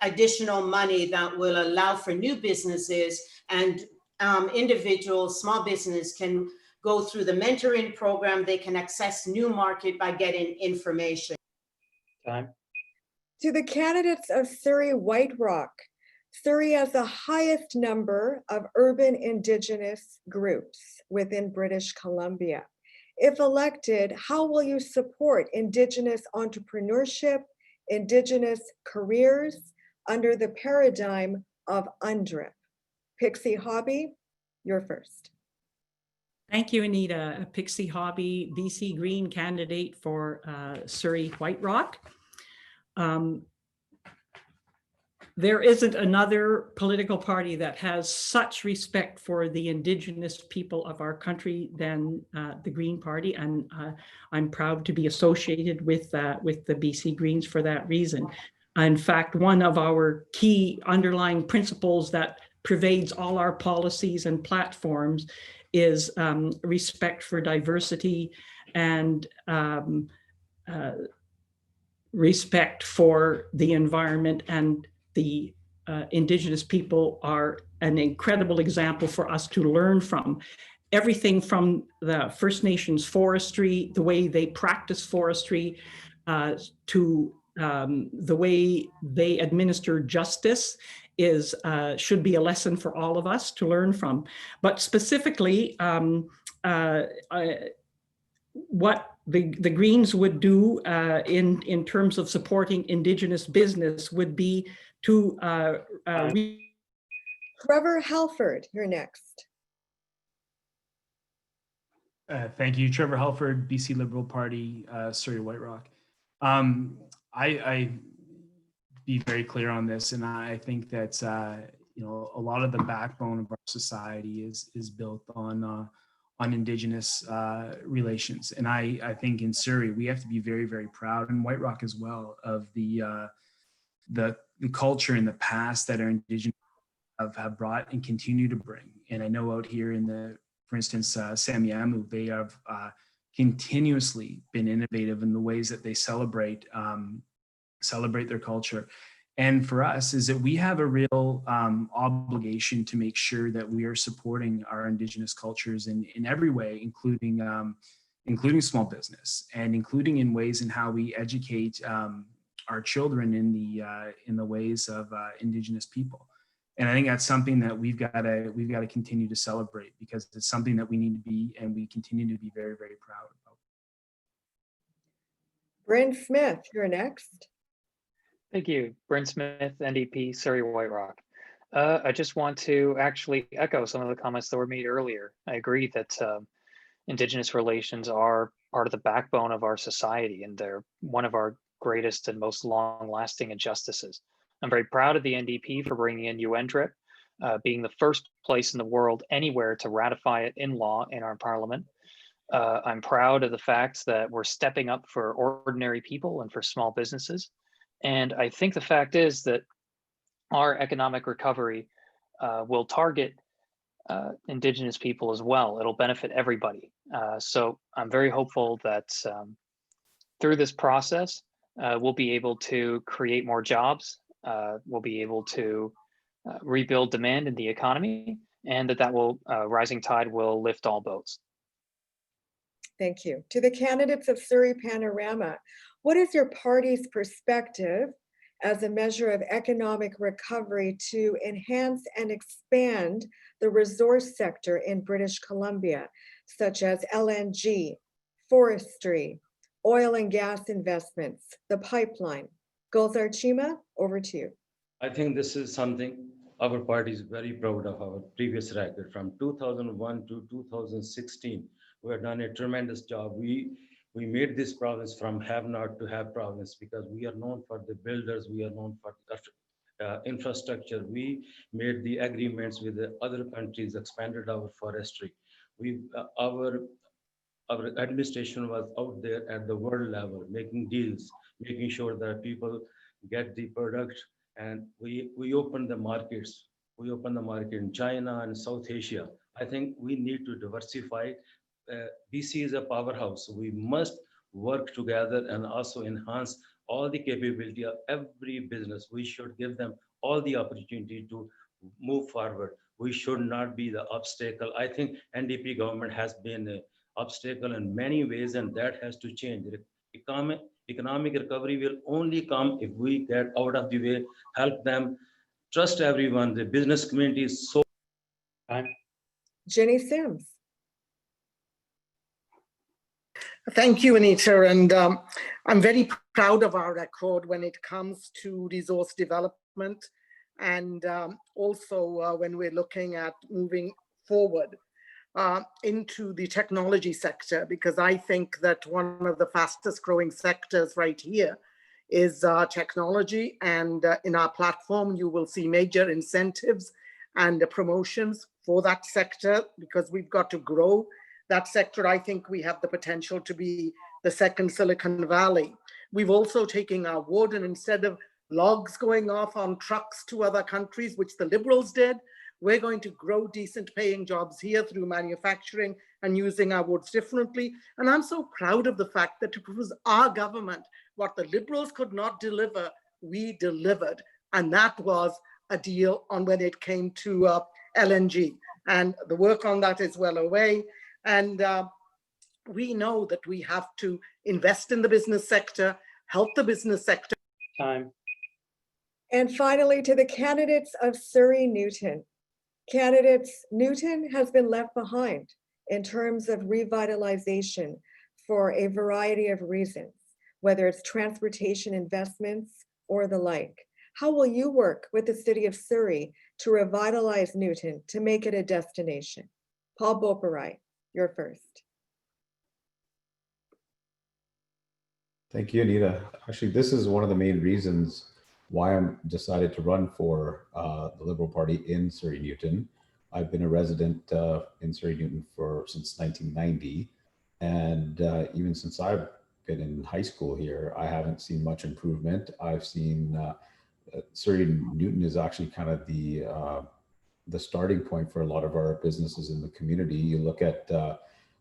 additional money that will allow for new businesses, and individuals, small business can go through the mentoring program. They can access new market by getting information. Time. To the candidates of Surrey White Rock, Surrey has the highest number of urban Indigenous groups within British Columbia. If elected, how will you support Indigenous entrepreneurship, Indigenous careers under the paradigm of UNDRIP? Pixie Hobby, you're first. Thank you, Anita. Pixie Hobby, BC Green candidate for Surrey White Rock. There isn't another political party that has such respect for the Indigenous people of our country than the Green Party, and I'm proud to be associated with the BC Greens for that reason. In fact, one of our key underlying principles that pervades all our policies and platforms is respect for diversity and respect for the environment, and the Indigenous people are an incredible example for us to learn from. Everything from the First Nations forestry, the way they practice forestry, to the way they administer justice is should be a lesson for all of us to learn from. But specifically, what the Greens would do in terms of supporting Indigenous business would be to Trevor Halford, you're next. Thank you, Trevor Halford, BC Liberal Party, Surrey White Rock. I be very clear on this, and I think that you know, a lot of the backbone of our society is built on Indigenous relations, and I think in Surrey we have to be very, very proud, and White Rock as well, of the culture in the past that our Indigenous have brought and continue to bring. And I know out here in the, for instance, Samiamu, they have continuously been innovative in the ways that they celebrate their culture. And for us is that we have a real obligation to make sure that we are supporting our Indigenous cultures in every way, including small business, and including in ways in how we educate our children in the ways of Indigenous people. And I think that's something that we've got to continue to celebrate, because it's something that we need to be, and we continue to be very, very proud about. Bryn Smith, you're next. Thank you. Bryn Smith, NDP, Surrey White Rock. I just want to actually echo some of the comments that were made earlier. I agree that Indigenous relations are part of the backbone of our society, and they're one of our greatest and most long-lasting injustices. I'm very proud of the NDP for bringing in UNDRIP, being the first place in the world anywhere to ratify it in law in our parliament. I'm proud of the fact that we're stepping up for ordinary people and for small businesses. And I think the fact is that our economic recovery will target Indigenous people as well. It'll benefit everybody. So I'm very hopeful that through this process, we'll be able to create more jobs. We'll be able to rebuild demand in the economy, and that will rising tide will lift all boats. Thank you. To the candidates of Surrey Panorama, what is your party's perspective as a measure of economic recovery to enhance and expand the resource sector in British Columbia, such as LNG, forestry, oil and gas investments, the pipeline? Gulzar, Cheema, over to you. I think this is something our party is very proud of. Our previous record from 2001 to 2016, we have done a tremendous job. We made this province from have-not to have province, because we are known for the builders, we are known for infrastructure. We made the agreements with the other countries, expanded our forestry. Our administration was out there at the world level, making deals, making sure that people get the product, and we opened the markets. We opened the market in China and South Asia. I think we need to diversify. BC is a powerhouse. We must work together and also enhance all the capability of every business. We should give them all the opportunity to move forward. We should not be the obstacle. I think NDP government has been an obstacle in many ways, and that has to change. Economic recovery will only come if we get out of the way, help them, trust everyone. The business community is so. Jinny Sims. Thank you, Anita. And I'm very proud of our record when it comes to resource development. and also when we're looking at moving forward into the technology sector, because I think that one of the fastest growing sectors right here is technology. And in our platform, you will see major incentives and promotions for that sector, because we've got to grow that sector. I think we have the potential to be the second Silicon Valley. We've also taken our wood, and instead of logs going off on trucks to other countries, which the Liberals did, we're going to grow decent paying jobs here through manufacturing and using our woods differently. And I'm so proud of the fact that it was our government. What the Liberals could not deliver, we delivered. And that was a deal on when it came to LNG. And the work on that is well away. And we know that we have to invest in the business sector, help the business sector. Time. And finally, to the candidates of Surrey Newton. Candidates, Newton has been left behind in terms of revitalization for a variety of reasons, whether it's transportation investments or the like. How will you work with the city of Surrey to revitalize Newton, to make it a destination? Paul Boparai, you're first. Thank you, Anita. Actually, this is one of the main reasons why I'm decided to run for the Liberal Party in Surrey Newton. I've been a resident in Surrey Newton since 1990. And even since I've been in high school here, I haven't seen much improvement. I've seen Surrey Newton is actually kind of the starting point for a lot of our businesses in the community. You look at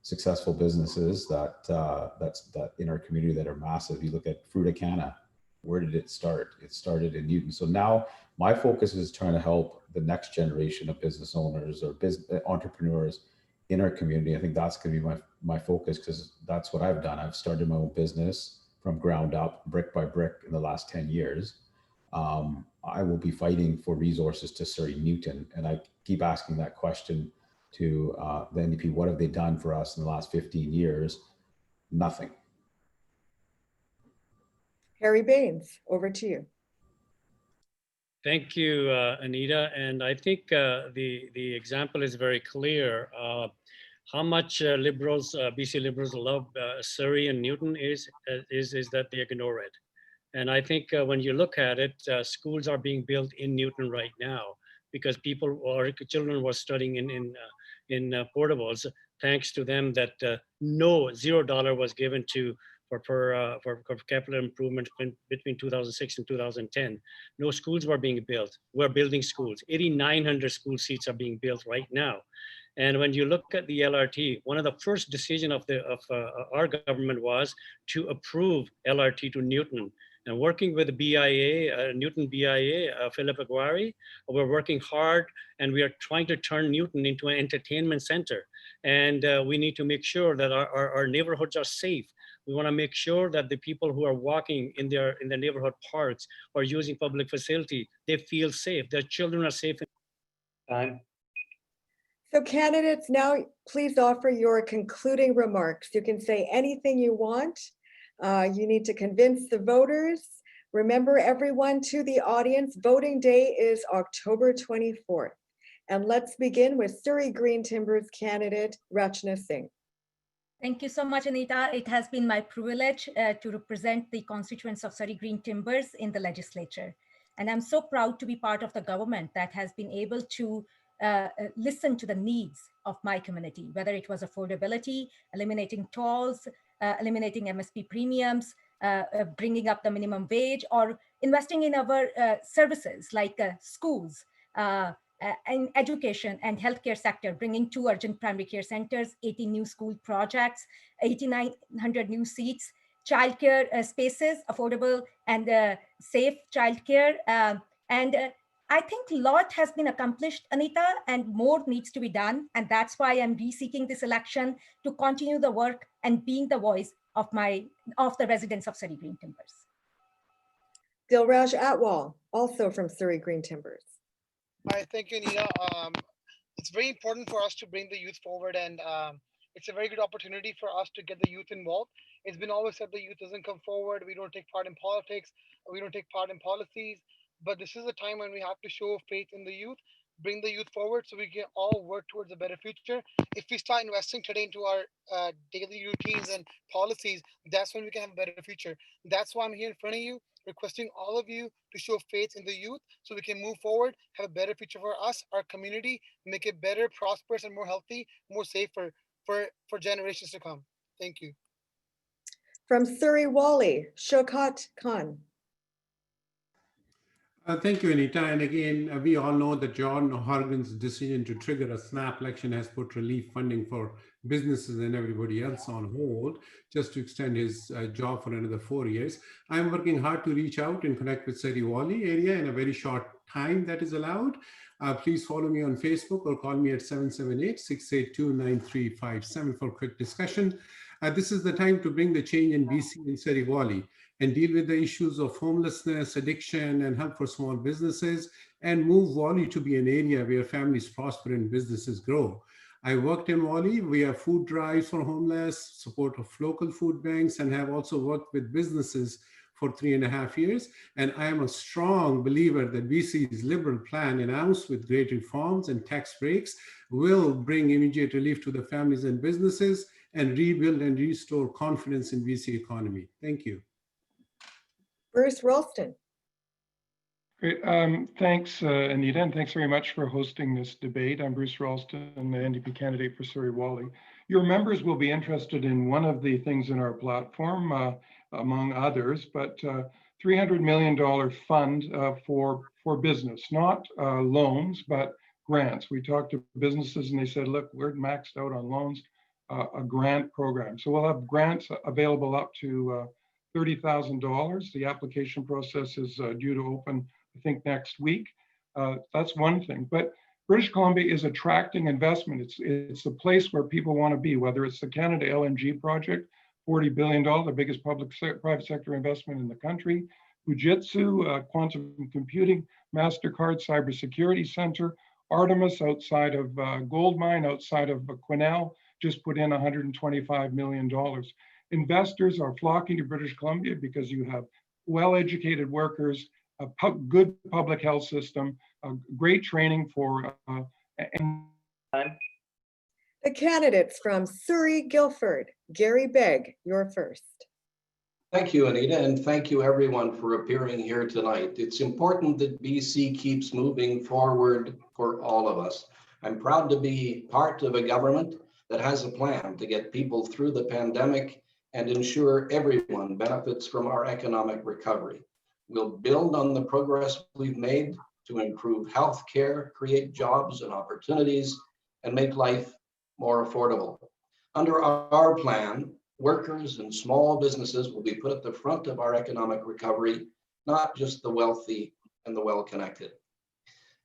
successful businesses that in our community that are massive. You look at Frutacana. Where did it start? It started in Newton. So now my focus is trying to help the next generation of business owners or business entrepreneurs in our community. I think that's going to be my focus, because that's what I've done. I've started my own business from ground up, brick by brick, in the last 10 years. I will be fighting for resources to Surrey Newton, and I keep asking that question to the NDP. What have they done for us in the last 15 years? Nothing. Garry Begg, over to you. Thank you, Anita. And I think the example is very clear. How much Liberals, BC Liberals love Surrey and Newton is that they ignore it. And I think when you look at it, schools are being built in Newton right now because people or children were studying in portables. Thanks to them, that $0 was given for capital improvement between 2006 and 2010. No schools were being built. We're building schools. 8,900 school seats are being built right now. And when you look at the LRT, one of the first decisions of our government was to approve LRT to Newton. And working with the BIA, Newton BIA, Philip Aguirre, we're working hard, and we are trying to turn Newton into an entertainment center. And we need to make sure that our neighborhoods are safe. We want to make sure that the people who are walking in their neighborhood parks or using public facility, they feel safe. Their children are safe. Time. So candidates, now please offer your concluding remarks. You can say anything you want. You need to convince the voters. Remember, everyone, to the audience, voting day is October 24th. And let's begin with Surrey Green Timbers candidate, Rachna Singh. Thank you so much, Anita. It has been my privilege to represent the constituents of Surrey Green Timbers in the legislature. And I'm so proud to be part of the government that has been able to listen to the needs of my community, whether it was affordability, eliminating tolls, eliminating MSP premiums, bringing up the minimum wage, or investing in our services like schools, and education and healthcare sector, bringing 2 urgent primary care centers, 80 new school projects, 8,900 new seats, childcare spaces, affordable and safe childcare. I think a lot has been accomplished, Anita, and more needs to be done. And that's why I'm reseeking this election to continue the work and being the voice of the residents of Surrey Green Timbers. Dilraj Atwal, also from Surrey Green Timbers. Hi, thank you, Anita. It's very important for us to bring the youth forward, and it's a very good opportunity for us to get the youth involved. It's been always said the youth doesn't come forward. We don't take part in politics. We don't take part in policies. but this is a time when we have to show faith in the youth, bring the youth forward so we can all work towards a better future. If we start investing today into our daily routines and policies, that's when we can have a better future. That's why I'm here in front of you, requesting all of you to show faith in the youth so we can move forward, have a better future for us, our community, make it better, prosperous, and more healthy, more safer for generations to come. Thank you. From Surrey Wally, Shaukat Khan. Thank you, Anita. And again, we all know that John Horgan's decision to trigger a snap election has put relief funding for businesses and everybody else on hold, just to extend his job for another 4 years. I'm working hard to reach out and connect with Surrey Wally area in a very short time that is allowed. Please follow me on Facebook or call me at 778-682-9357 for quick discussion. This is the time to bring the change in BC and Surrey Wally and deal with the issues of homelessness, addiction, and help for small businesses, and move Wally to be an area where families prosper and businesses grow. I worked in Wally. We have food drives for homeless, support of local food banks, and have also worked with businesses for 3.5 years. And I am a strong believer that BC's Liberal plan, announced with great reforms and tax breaks, will bring immediate relief to the families and businesses and rebuild and restore confidence in BC economy. Thank you. Bruce Ralston. Great. Thanks, Anita, and thanks very much for hosting this debate. I'm Bruce Ralston, the NDP candidate for Surrey Wally. Your members will be interested in one of the things in our platform, among others, but $300 million fund for business, not loans, but grants. We talked to businesses and they said, look, we're maxed out on loans, a grant program. So we'll have grants available up to $30,000. The application process is due to open, I think, next week. That's one thing. But British Columbia is attracting investment. It's a place where people want to be, whether it's the Canada LNG project, $40 billion, the biggest private sector investment in the country, Fujitsu, quantum computing, MasterCard Cybersecurity Center, Artemis outside of Goldmine, outside of Quesnel, just put in $125 million. Investors are flocking to British Columbia because you have well-educated workers, a good public health system, great training for The candidates from Surrey Guildford. Garry Begg, you're first. Thank you, Anita, and thank you everyone for appearing here tonight. It's important that BC keeps moving forward for all of us. I'm proud to be part of a government that has a plan to get people through the pandemic and ensure everyone benefits from our economic recovery. We'll build on the progress we've made to improve healthcare, create jobs and opportunities, and make life more affordable. Under our plan, workers and small businesses will be put at the front of our economic recovery, not just the wealthy and the well-connected.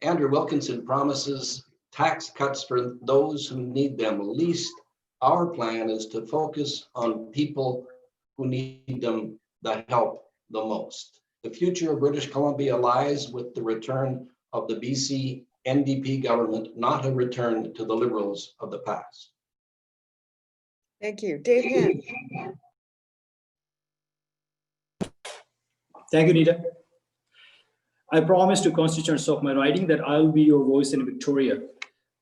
Andrew Wilkinson promises tax cuts for those who need them least. Our plan is to focus on people who need them the help the most. The future of British Columbia lies with the return of the BC NDP government, not a return to the Liberals of the past. Thank you. Dave Hand. Thank you, Anita. I promise to constituents of my riding that I'll be your voice in Victoria.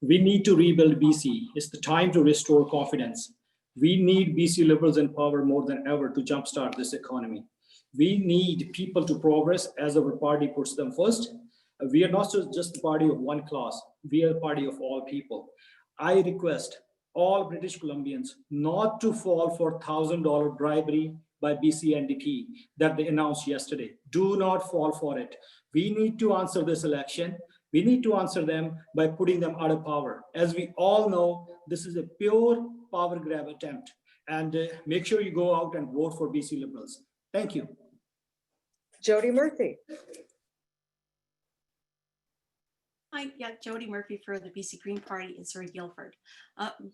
We need to rebuild BC. It's the time to restore confidence. We need BC Liberals in power more than ever to jumpstart this economy. We need people to progress as our party puts them first. We are not just the party of one class. We are a party of all people. I request all British Columbians not to fall for $1,000 bribery by BC NDP that they announced yesterday. Do not fall for it. We need to answer this election. We need to answer them by putting them out of power. As we all know, this is a pure power grab attempt. And make sure you go out and vote for BC Liberals. Thank you. Jodi Murphy. Hi, yeah, Jodi Murphy for the BC Green Party in Surrey Guildford.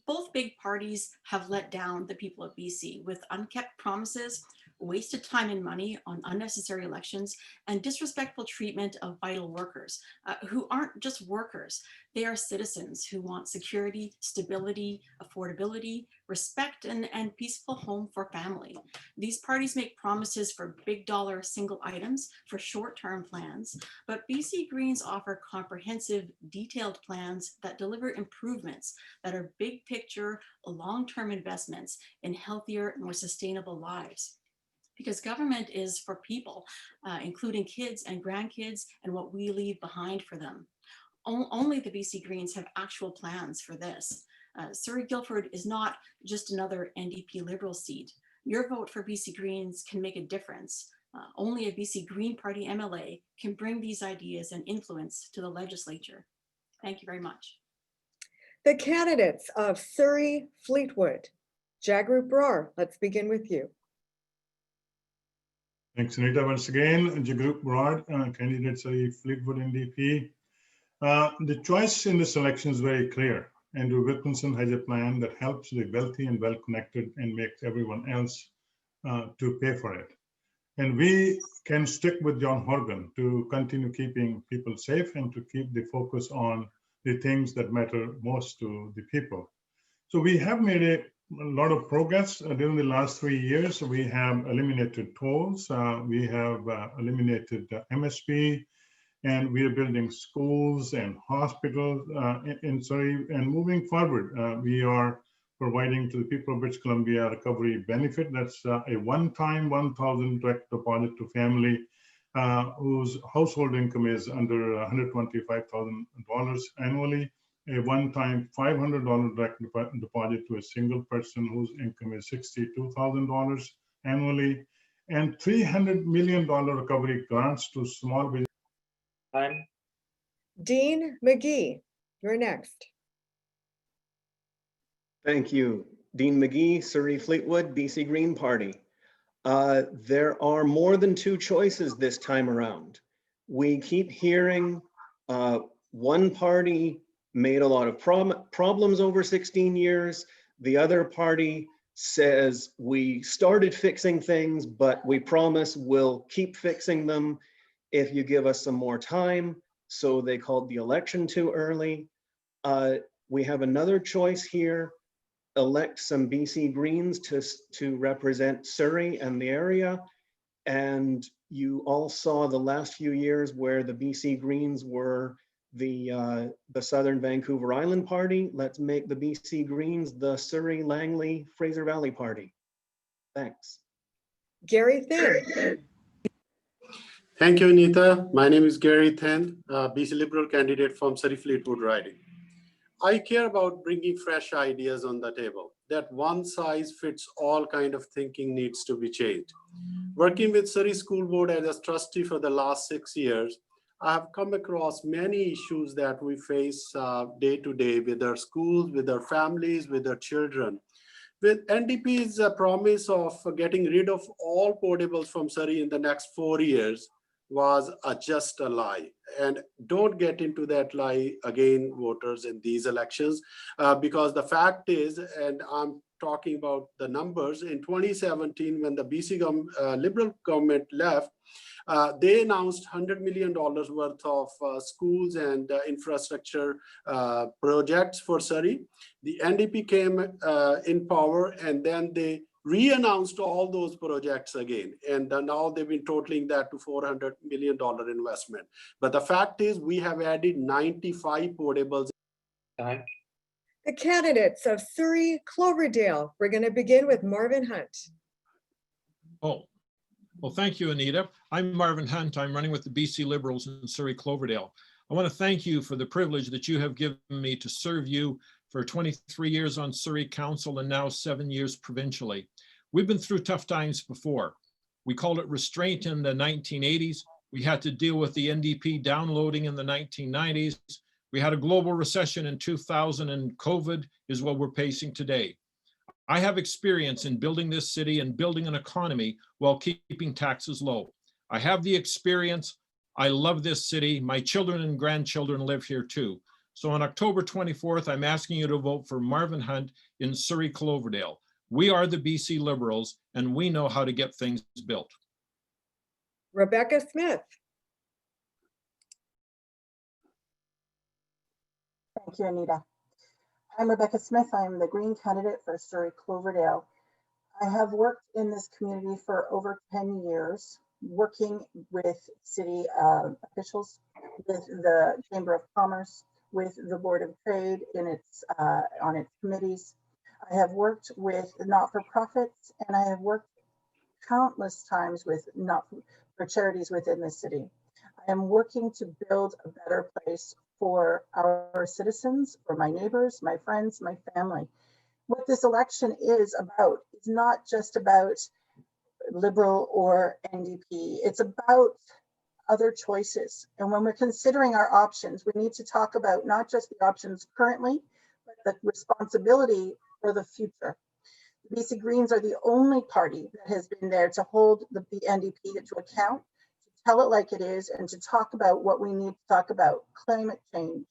Both big parties have let down the people of BC with unkept promises, wasted time and money on unnecessary elections, and disrespectful treatment of vital workers who aren't just workers. They are citizens who want security, stability, affordability, respect, and peaceful home for family. These parties make promises for big dollar single items for short-term plans, but BC Greens offer comprehensive, detailed plans that deliver improvements that are big picture, long-term investments in healthier, more sustainable lives. Because government is for people, including kids and grandkids, and what we leave behind for them. Only the BC Greens have actual plans for this. Surrey Guildford is not just another NDP Liberal seat. Your vote for BC Greens can make a difference. Only a BC Green Party MLA can bring these ideas and influence to the legislature. Thank you very much. The candidates of Surrey Fleetwood. Jagrup Brar, let's begin with you. Thanks, Anita. Once again, Jagrup Brar, candidate Surrey Fleetwood NDP. The choice in this election is very clear. Andrew Wilkinson has a plan that helps the wealthy and well-connected and makes everyone else to pay for it. And we can stick with John Horgan to continue keeping people safe and to keep the focus on the things that matter most to the people. So we have made a lot of progress during the last 3 years. We have eliminated tolls, we have eliminated MSP, and we are building schools and hospitals in Surrey. And moving forward, we are providing to the people of British Columbia a recovery benefit. That's a one-time $1,000 direct deposit to family whose household income is under $125,000 annually, a one-time $500 direct deposit to a single person whose income is $62,000 annually, and $300 million recovery grants to small business. Dean McGee, you're next. Thank you. Dean McGee, Surrey Fleetwood, BC Green Party. There are more than two choices this time around. We keep hearing one party made a lot of problems over 16 years. The other party says we started fixing things, but we promise we'll keep fixing them if you give us some more time. So they called the election too early. We have another choice here. Elect some BC Greens to represent Surrey and the area. And you all saw the last few years where the BC Greens were the Southern Vancouver Island Party. Let's make the BC Greens the Surrey, Langley, Fraser Valley Party. Thanks. Garry Thind. Thank you, Anita. My name is Garry Thind, BC Liberal candidate from Surrey Fleetwood riding. I care about bringing fresh ideas on the table. That one size fits all kind of thinking needs to be changed. Working with Surrey School Board as a trustee for the last 6 years, I have come across many issues that we face day to day with our schools, with our families, with our children. With NDP's promise of getting rid of all portables from Surrey in the next 4 years was just a lie. And don't get into that lie again, voters, in these elections, because the fact is, and I'm talking about the numbers, in 2017, when the BC Liberal government left, they announced $100 million worth of schools and infrastructure projects for Surrey. The NDP came in power, and then they re-announced all those projects again. And now they've been totaling that to $400 million investment. But the fact is, we have added 95 portables. The candidates of Surrey Cloverdale. We're going to begin with Marvin Hunt. Oh, well, thank you, Anita. I'm Marvin Hunt. I'm running with the BC Liberals in Surrey Cloverdale. I want to thank you for the privilege that you have given me to serve you for 23 years on Surrey Council and now 7 years provincially. We've been through tough times before. We called it restraint in the 1980s. We had to deal with the NDP downloading in the 1990s. We had a global recession in 2000, and COVID is what we're facing today. I have experience in building this city and building an economy while keeping taxes low. I have the experience. I love this city. My children and grandchildren live here too. So on October 24th, I'm asking you to vote for Marvin Hunt in Surrey Cloverdale. We are the BC Liberals, and we know how to get things built. Rebecca Smith. Thank you, Anita. I'm Rebecca Smith. I'm the Green candidate for Surrey Cloverdale. I have worked in this community for over 10 years, working with city officials, with the Chamber of Commerce, with the Board of Trade in its on its committees. I have worked with not-for-profits, and I have worked countless times with for charities within the city. I am working to build a better place for our citizens, for my neighbors, my friends, my family. What this election is about is not just about Liberal or NDP. It's about other choices. And when we're considering our options, we need to talk about not just the options currently, but the responsibility for the future. The BC Greens are the only party that has been there to hold the NDP to account, to tell it like it is, and to talk about what we need to talk about: climate change,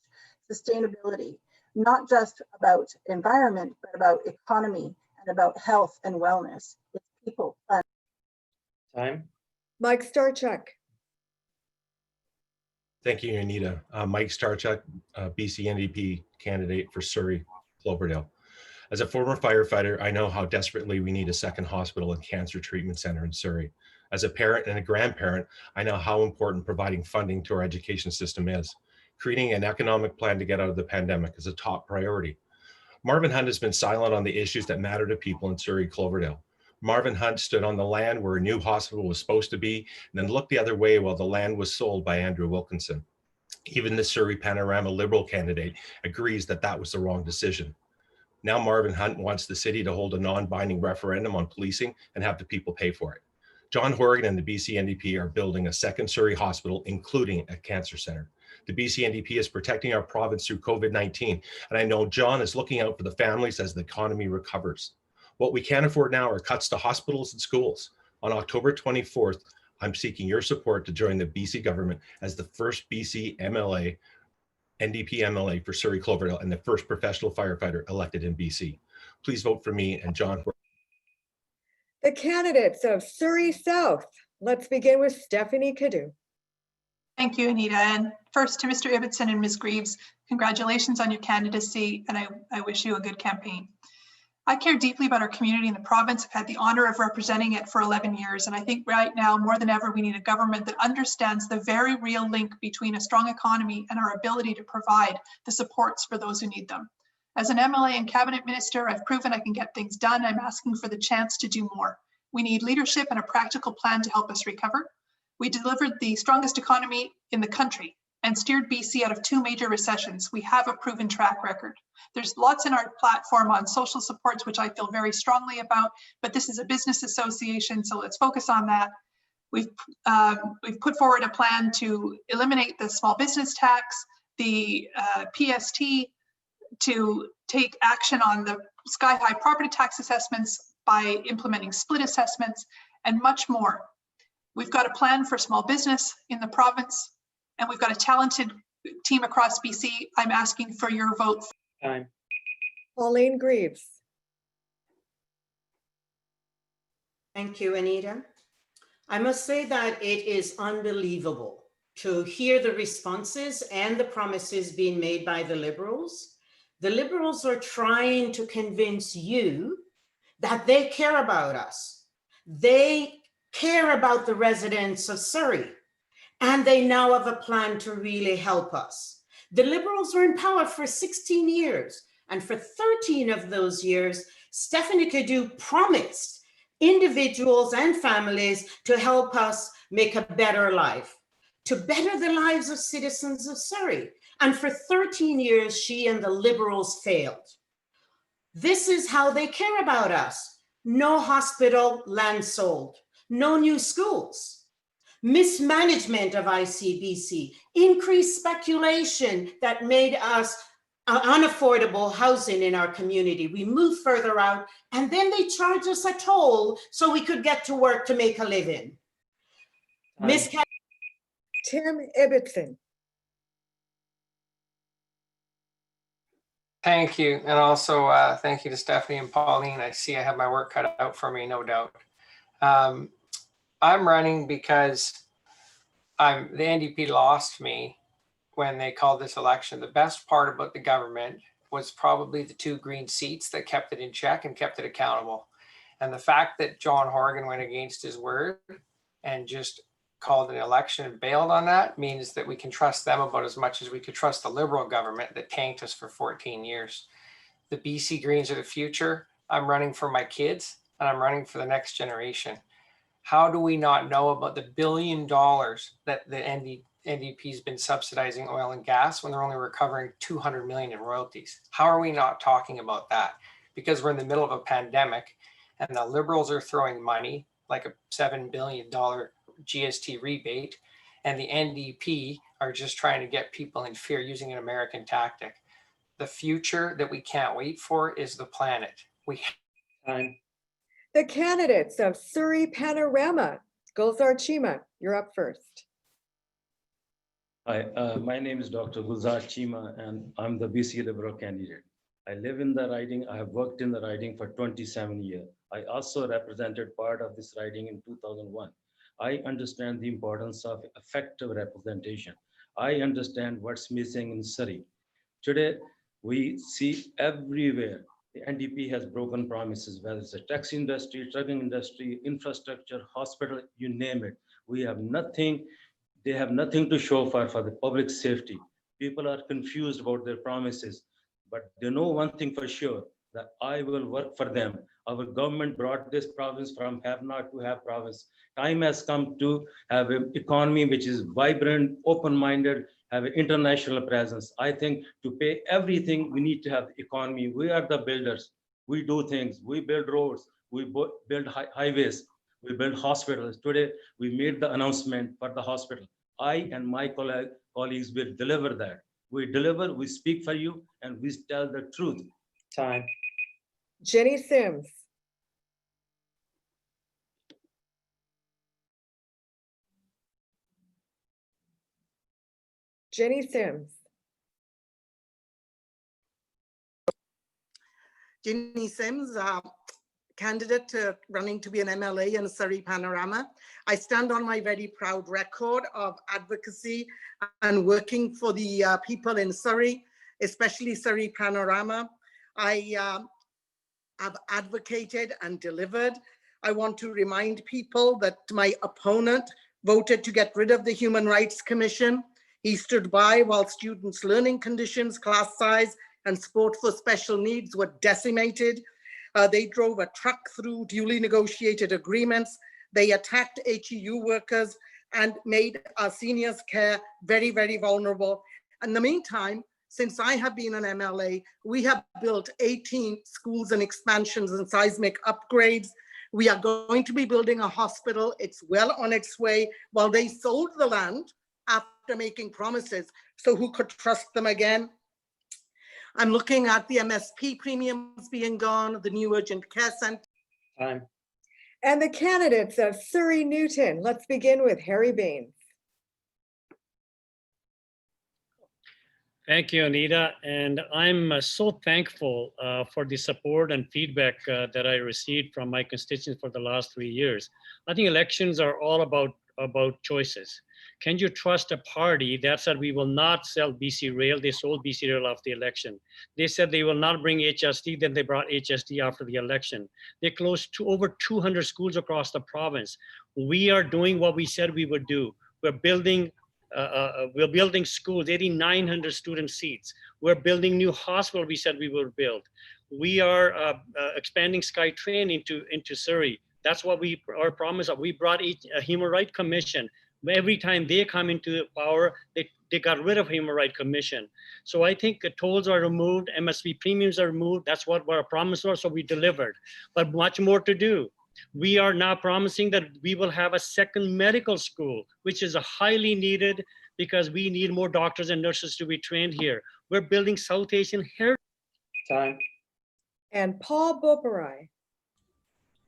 sustainability, not just about environment, but about economy and about health and wellness. It's people. Time. Mike Starchuk. Thank you, Anita. Mike Starchuk, BC NDP candidate for Surrey Cloverdale. As a former firefighter, I know how desperately we need a second hospital and cancer treatment center in Surrey. As a parent and a grandparent, I know how important providing funding to our education system is. Creating an economic plan to get out of the pandemic is a top priority. Marvin Hunt has been silent on the issues that matter to people in Surrey Cloverdale. Marvin Hunt stood on the land where a new hospital was supposed to be, and then looked the other way while the land was sold by Andrew Wilkinson. Even the Surrey Panorama Liberal candidate agrees that that was the wrong decision. Now Marvin Hunt wants the city to hold a non-binding referendum on policing and have the people pay for it. John Horgan and the BC NDP are building a second Surrey hospital, including a cancer center. The BC NDP is protecting our province through COVID-19, and I know John is looking out for the families as the economy recovers. What we can't afford now are cuts to hospitals and schools. On October 24th, I'm seeking your support to join the BC government as the first BC MLA, NDP MLA for Surrey Cloverdale, and the first professional firefighter elected in BC. Please vote for me and John. The candidates of Surrey South. Let's begin with Stephanie Cadieux. Thank you, Anita. And first to Mr. Ibbotson and Ms. Greaves, congratulations on your candidacy, and I wish you a good campaign. I care deeply about our community in the province. I've had the honor of representing it for 11 years. And I think right now, more than ever, we need a government that understands the very real link between a strong economy and our ability to provide the supports for those who need them. As an MLA and cabinet minister, I've proven I can get things done. I'm asking for the chance to do more. We need leadership and a practical plan to help us recover. We delivered the strongest economy in the country and steered BC out of 2 major recessions. We have a proven track record. There's lots in our platform on social supports, which I feel very strongly about, but this is a business association, so let's focus on that. We've put forward a plan to eliminate the small business tax, the PST, to take action on the sky-high property tax assessments by implementing split assessments, and much more. We've got a plan for small business in the province, and we've got a talented team across BC. I'm asking for your vote. Time. Pauline Greaves. Thank you, Anita. I must say that it is unbelievable to hear the responses and the promises being made by the Liberals. The Liberals are trying to convince you that they care about us. They care about the residents of Surrey, and they now have a plan to really help us. The Liberals were in power for 16 years, and for 13 of those years, Stephanie Cadieux promised individuals and families to help us make a better life, to better the lives of citizens of Surrey. And for 13 years, she and the Liberals failed. This is how they care about us. No hospital, land sold. No new schools. Mismanagement of ICBC. Increased speculation that made us unaffordable housing in our community. We moved further out, and then they charged us a toll so we could get to work to make a living. Tim Ibbotson. Thank you. And also thank you to Stephanie and Pauline. I see I have my work cut out for me, no doubt. I'm running because the NDP lost me when they called this election. The best part about the government was probably the 2 green seats that kept it in check and kept it accountable. And the fact that John Horgan went against his word and just called an election and bailed on that means that we can trust them about as much as we could trust the Liberal government that tanked us for 14 years. The BC Greens are the future. I'm running for my kids and I'm running for the next generation. How do we not know about the $1 billion that the NDP has been subsidizing oil and gas when they're only recovering $200 million in royalties? How are we not talking about that? Because we're in the middle of a pandemic and the Liberals are throwing money like a $7 billion GST rebate, and the NDP are just trying to get people in fear using an American tactic. The future that we can't wait for is the planet. The candidates of Surrey Panorama. Gulzar, Cheema, you're up first. Hi, my name is Dr. Gulzar Cheema, and I'm the BC Liberal candidate. I live in the riding. I have worked in the riding for 27 years. I also represented part of this riding in 2001. I understand the importance of effective representation. I understand what's missing in Surrey. Today, we see everywhere the NDP has broken promises, whether it's the taxi industry, trucking industry, infrastructure, hospital, you name it. We have nothing, they have nothing to show for the public safety. People are confused about their promises, but they know one thing for sure, that I will work for them. Our government brought this province from have not to have province. Time has come to have an economy which is vibrant, open-minded, have an international presence. I think to pay everything, we need to have the economy. We are the builders. We do things. We build roads. We build highways. We build hospitals. Today, we made the announcement for the hospital. I and my colleagues will deliver that. We deliver, we speak for you, and we tell the truth. Time. Jinny Sims. Jinny Sims. Jinny Sims, candidate running to be an MLA in Surrey Panorama. I stand on my very proud record of advocacy and working for the people in Surrey, especially Surrey Panorama. I have advocated and delivered. I want to remind people that my opponent voted to get rid of the Human Rights Commission. He stood by while students' learning conditions, class size, and support for special needs were decimated. They drove a truck through duly negotiated agreements. They attacked HEU workers and made our seniors' care very, very vulnerable. In the meantime, since I have been an MLA, we have built 18 schools and expansions and seismic upgrades. We are going to be building a hospital. It's well on its way. While they sold the land after making promises, so who could trust them again? I'm looking at the MSP premiums being gone, the new urgent care center. Time. And the candidates of Surrey Newton. Let's begin with Garry Begg. Thank you, Anita. And I'm so thankful for the support and feedback that I received from my constituents for the last 3 years. I think elections are all about choices. Can you trust a party that said we will not sell BC Rail? They sold BC Rail after the election. They said they will not bring HST, then they brought HST after the election. They closed over 200 schools across the province. We are doing what we said we would do. We're building schools, 8,900 student seats. We're building new hospital we said we would build. We are expanding SkyTrain into Surrey. That's what our promise of. We brought a Human Rights Commission. Every time they come into power, they got rid of Human Rights Commission. So I think tolls are removed, MSP premiums are removed. That's what our promise was, so we delivered. But much more to do. We are now promising that we will have a second medical school, which is a highly needed because we need more doctors and nurses to be trained here. We're building South Asian heritage. Time. And Paul Boparai.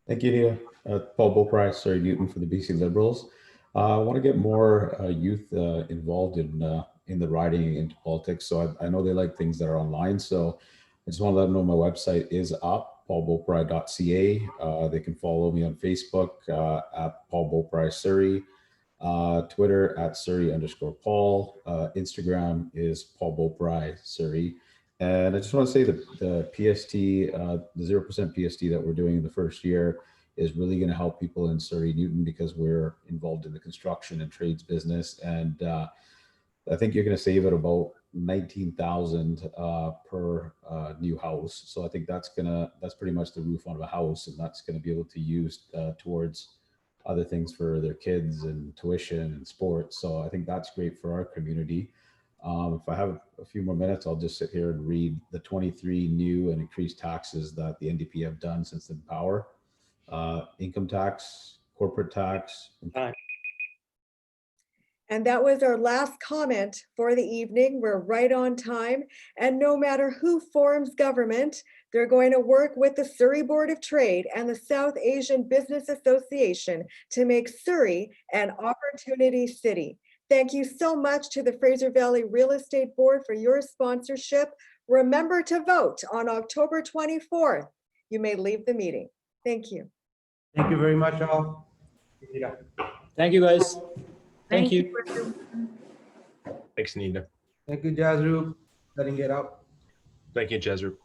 Thank you, Anita. Paul Boparai, Surrey Newton for the BC Liberals. I want to get more youth involved in the riding into politics. So I know they like things that are online. So I just want to let them know my website is up, paulboparai.ca. They can follow me on Facebook at Paul Boparai Surrey, Twitter at Surrey_Paul, Instagram is Paul Boparai Surrey. And I just want to say that the PST, the 0% PST that we're doing in the first year is really going to help people in Surrey Newton because we're involved in the construction and trades business. And I think you're going to save at about 19,000 per new house. So I think that's pretty much the roof on a house, and that's going to be able to use towards other things for their kids and tuition and sports. So I think that's great for our community. If I have a few more minutes, I'll just sit here and read the 23 new and increased taxes that the NDP have done since in power. Income tax, corporate tax. And that was our last comment for the evening. We're right on time. And no matter who forms government, they're going to work with the Surrey Board of Trade and the South Asian Business Association to make Surrey an opportunity city. Thank you so much to the Fraser Valley Real Estate Board for your sponsorship. Remember to vote on October 24th. You may leave the meeting. Thank you. Thank you very much, all. Thank you, guys. Thank you. Thanks, Nina. Thank you, Jasroop, letting it out. Thank you, Jasroop.